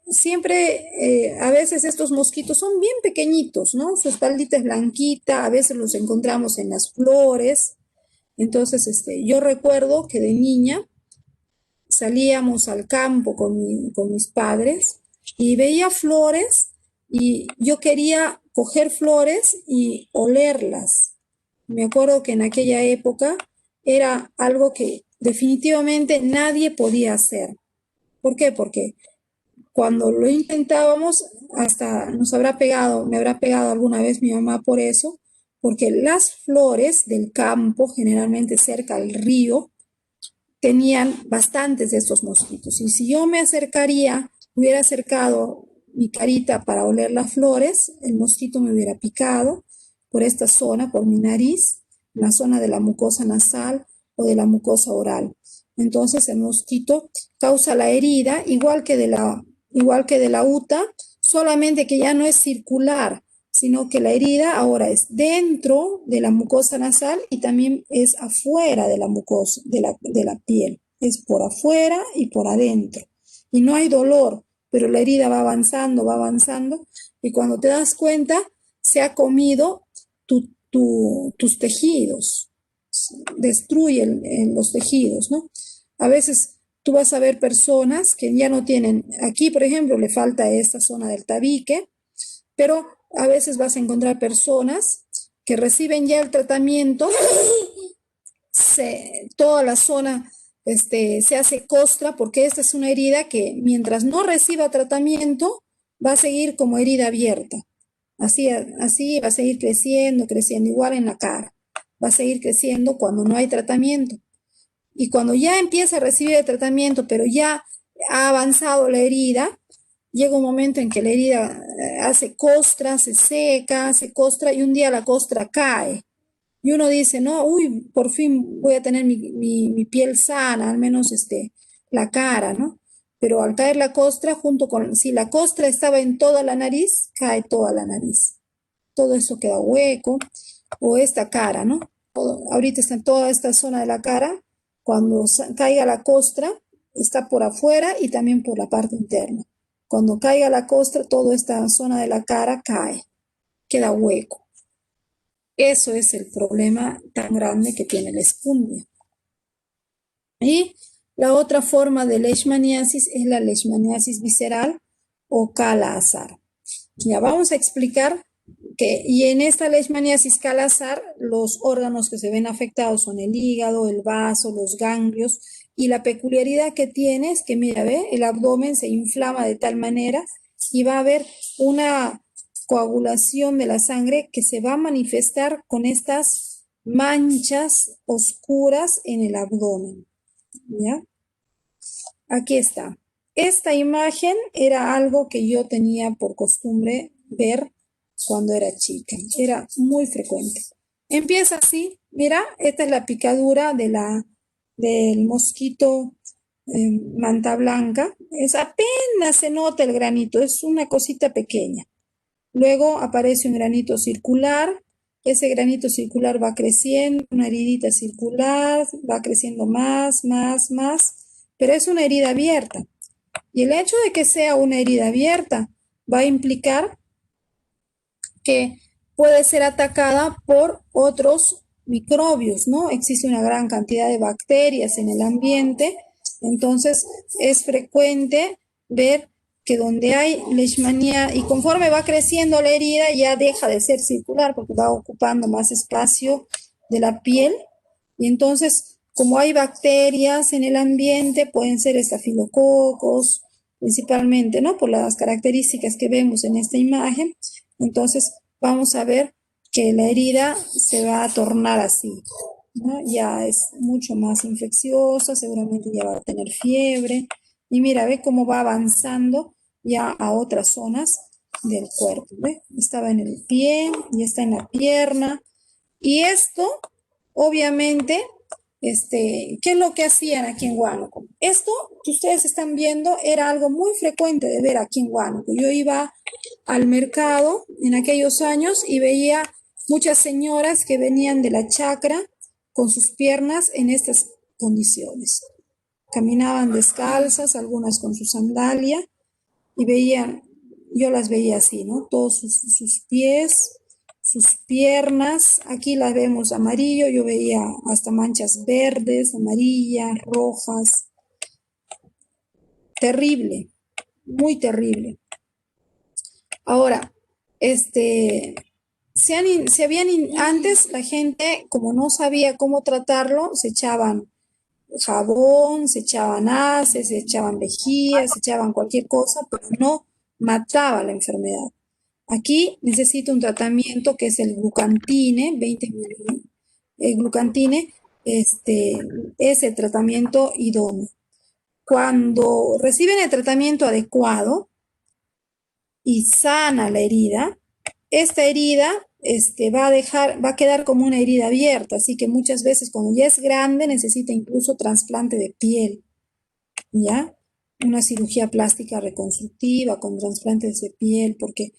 Siempre, a veces estos mosquitos son bien pequeñitos, ¿no? Su espaldita es blanquita, a veces los encontramos en las flores. Entonces, yo recuerdo que de niña salíamos al campo con mis padres y veía flores y yo quería coger flores y olerlas. Me acuerdo que en aquella época era algo que definitivamente nadie podía hacer. ¿Por qué? Porque cuando lo intentábamos, hasta me habrá pegado alguna vez mi mamá por eso, porque las flores del campo, generalmente cerca al río, tenían bastantes de estos mosquitos. Y si yo hubiera acercado mi carita para oler las flores, el mosquito me hubiera picado por esta zona, por mi nariz, la zona de la mucosa nasal o de la mucosa oral. Entonces el mosquito causa la herida, igual que de la UTA, solamente que ya no es circular, sino que la herida ahora es dentro de la mucosa nasal y también es afuera de la mucosa, de la piel. Es por afuera y por adentro. Y no hay dolor, pero la herida va avanzando, y cuando te das cuenta, se ha comido tus tejidos. destruye los tejidos, ¿no? A veces tú vas a ver personas que ya no tienen, aquí por ejemplo le falta esta zona del tabique, pero a veces vas a encontrar personas que reciben ya el tratamiento, toda la zona se hace costra porque esta es una herida que mientras no reciba tratamiento va a seguir como herida abierta. Así va a seguir creciendo, creciendo, igual en la cara. Va a seguir creciendo cuando no hay tratamiento. Y cuando ya empieza a recibir el tratamiento, pero ya ha avanzado la herida, llega un momento en que la herida hace costra, se seca, se costra y un día la costra cae. Y uno dice, no, uy, por fin voy a tener mi piel sana, al menos la cara, ¿no? Pero al caer la costra, si la costra estaba en toda la nariz, cae toda la nariz. Todo eso queda hueco, o esta cara, ¿no? Ahorita está en toda esta zona de la cara, cuando caiga la costra, está por afuera y también por la parte interna. Cuando caiga la costra, toda esta zona de la cara cae, queda hueco. Eso es el problema tan grande que tiene la espumia. Y la otra forma de leishmaniasis es la leishmaniasis visceral o Kala-Azar. Ya vamos a explicar y en esta leishmaniasis Kala-Azar los órganos que se ven afectados son el hígado, el vaso, los ganglios, y la peculiaridad que tiene es que, mira, ve, el abdomen se inflama de tal manera y va a haber una coagulación de la sangre que se va a manifestar con estas manchas oscuras en el abdomen. ¿Ya? Aquí está. Esta imagen era algo que yo tenía por costumbre ver cuando era chica. Era muy frecuente. Empieza así. Mira, esta es la picadura del mosquito manta blanca. Apenas se nota el granito. Es una cosita pequeña. Luego aparece un granito circular. Ese granito circular va creciendo, una heridita circular, va creciendo más, más, más, pero es una herida abierta. Y el hecho de que sea una herida abierta va a implicar que puede ser atacada por otros microbios, ¿no? Existe una gran cantidad de bacterias en el ambiente, entonces es frecuente ver que donde hay leishmanía y conforme va creciendo la herida ya deja de ser circular porque va ocupando más espacio de la piel y entonces como hay bacterias en el ambiente pueden ser estafilococos principalmente, ¿no? Por las características que vemos en esta imagen, entonces vamos a ver que la herida se va a tornar así, ¿no? Ya es mucho más infecciosa, seguramente ya va a tener fiebre. Y mira, ve cómo va avanzando ya a otras zonas del cuerpo, ¿ve? Estaba en el pie, ya está en la pierna. Y esto, obviamente, ¿qué es lo que hacían aquí en Huánuco? Esto que ustedes están viendo era algo muy frecuente de ver aquí en Huánuco. Yo iba al mercado en aquellos años y veía muchas señoras que venían de la chacra con sus piernas en estas condiciones. Caminaban descalzas, algunas con su sandalia, y yo las veía así, ¿no? Todos sus pies, sus piernas, aquí las vemos amarillo, yo veía hasta manchas verdes, amarillas, rojas. Terrible, muy terrible. Ahora, antes la gente, como no sabía cómo tratarlo, se echaban jabón, se echaban haces, se echaban vejías, se echaban cualquier cosa, pero no mataba la enfermedad. Aquí necesita un tratamiento que es el glucantine, 20 miligramos. El glucantine es el tratamiento idóneo. Cuando reciben el tratamiento adecuado y sana la herida, esta herida va a quedar como una herida abierta, así que muchas veces cuando ya es grande necesita incluso trasplante de piel, ¿ya? Una cirugía plástica reconstructiva con trasplantes de piel, porque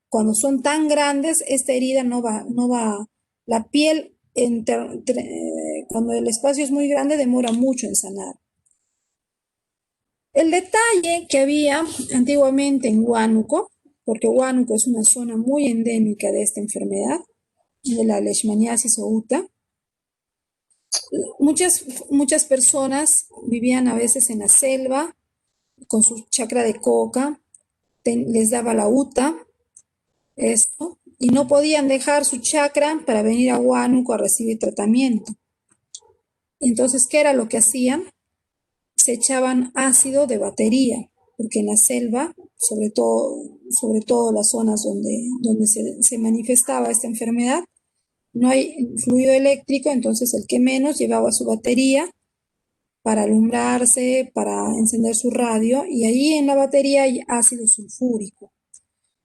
cuando son tan grandes, esta herida la piel, cuando el espacio es muy grande, demora mucho en sanar. El detalle que había antiguamente en Huánuco, porque Huánuco es una zona muy endémica de esta enfermedad, de la leishmaniasis outa, Muchas personas vivían a veces en la selva con su chakra de coca, les daba la uta, esto, y no podían dejar su chakra para venir a Huánuco a recibir tratamiento. Entonces, ¿qué era lo que hacían? Se echaban ácido de batería, porque en la selva, sobre todo las zonas donde se manifestaba esta enfermedad, no hay fluido eléctrico, entonces el que menos llevaba su batería para alumbrarse, para encender su radio, y ahí en la batería hay ácido sulfúrico.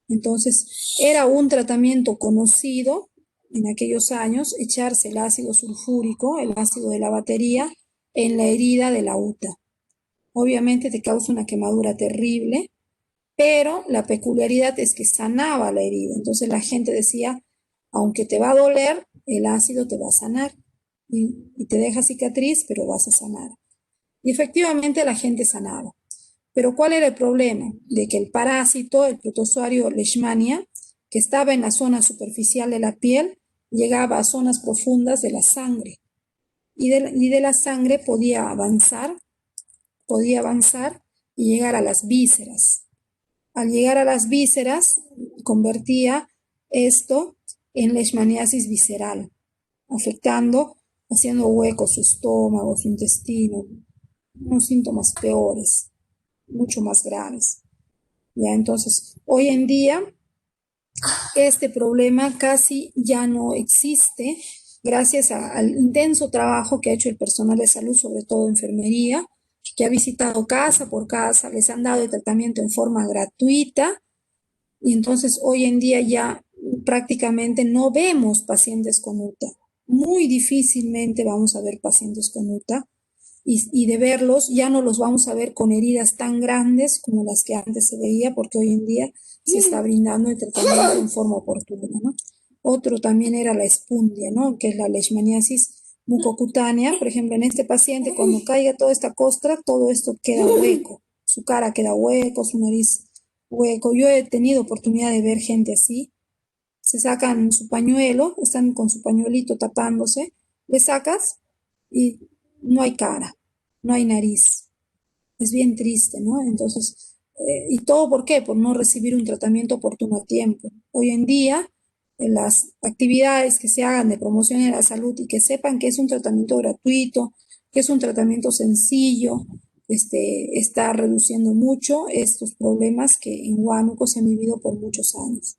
Entonces, era un tratamiento conocido en aquellos años, echarse el ácido sulfúrico, el ácido de la batería, en la herida de la UTA. Obviamente te causa una quemadura terrible, pero la peculiaridad es que sanaba la herida. Entonces la gente decía, aunque te va a doler, el ácido te va a sanar y te deja cicatriz, pero vas a sanar. Y efectivamente la gente sanaba. Pero ¿cuál era el problema? De que el parásito, el protozoario Leishmania, que estaba en la zona superficial de la piel, llegaba a zonas profundas de la sangre. Y de la sangre podía avanzar y llegar a las vísceras. Al llegar a las vísceras, convertía esto en leishmaniasis visceral, afectando, haciendo huecos su estómago, su intestino, unos síntomas peores, mucho más graves. Ya, entonces, hoy en día este problema casi ya no existe gracias al intenso trabajo que ha hecho el personal de salud, sobre todo enfermería, que ha visitado casa por casa, les han dado el tratamiento en forma gratuita y entonces hoy en día ya prácticamente no vemos pacientes con UTA. Muy difícilmente vamos a ver pacientes con UTA y de verlos ya no los vamos a ver con heridas tan grandes como las que antes se veía, porque hoy en día se está brindando el tratamiento en forma oportuna, ¿no? Otro también era la espundia, ¿no? Que es la leishmaniasis mucocutánea. Por ejemplo, en este paciente, cuando caiga toda esta costra, todo esto queda hueco. Su cara queda hueco, su nariz hueco. Yo he tenido oportunidad de ver gente así. Se sacan su pañuelo, están con su pañuelito tapándose, le sacas y no hay cara, no hay nariz. Es bien triste, ¿no? Entonces, ¿y todo por qué? Por no recibir un tratamiento oportuno a tiempo. Hoy en día, en las actividades que se hagan de promoción de la salud y que sepan que es un tratamiento gratuito, que es un tratamiento sencillo, está reduciendo mucho estos problemas que en Huánuco se han vivido por muchos años.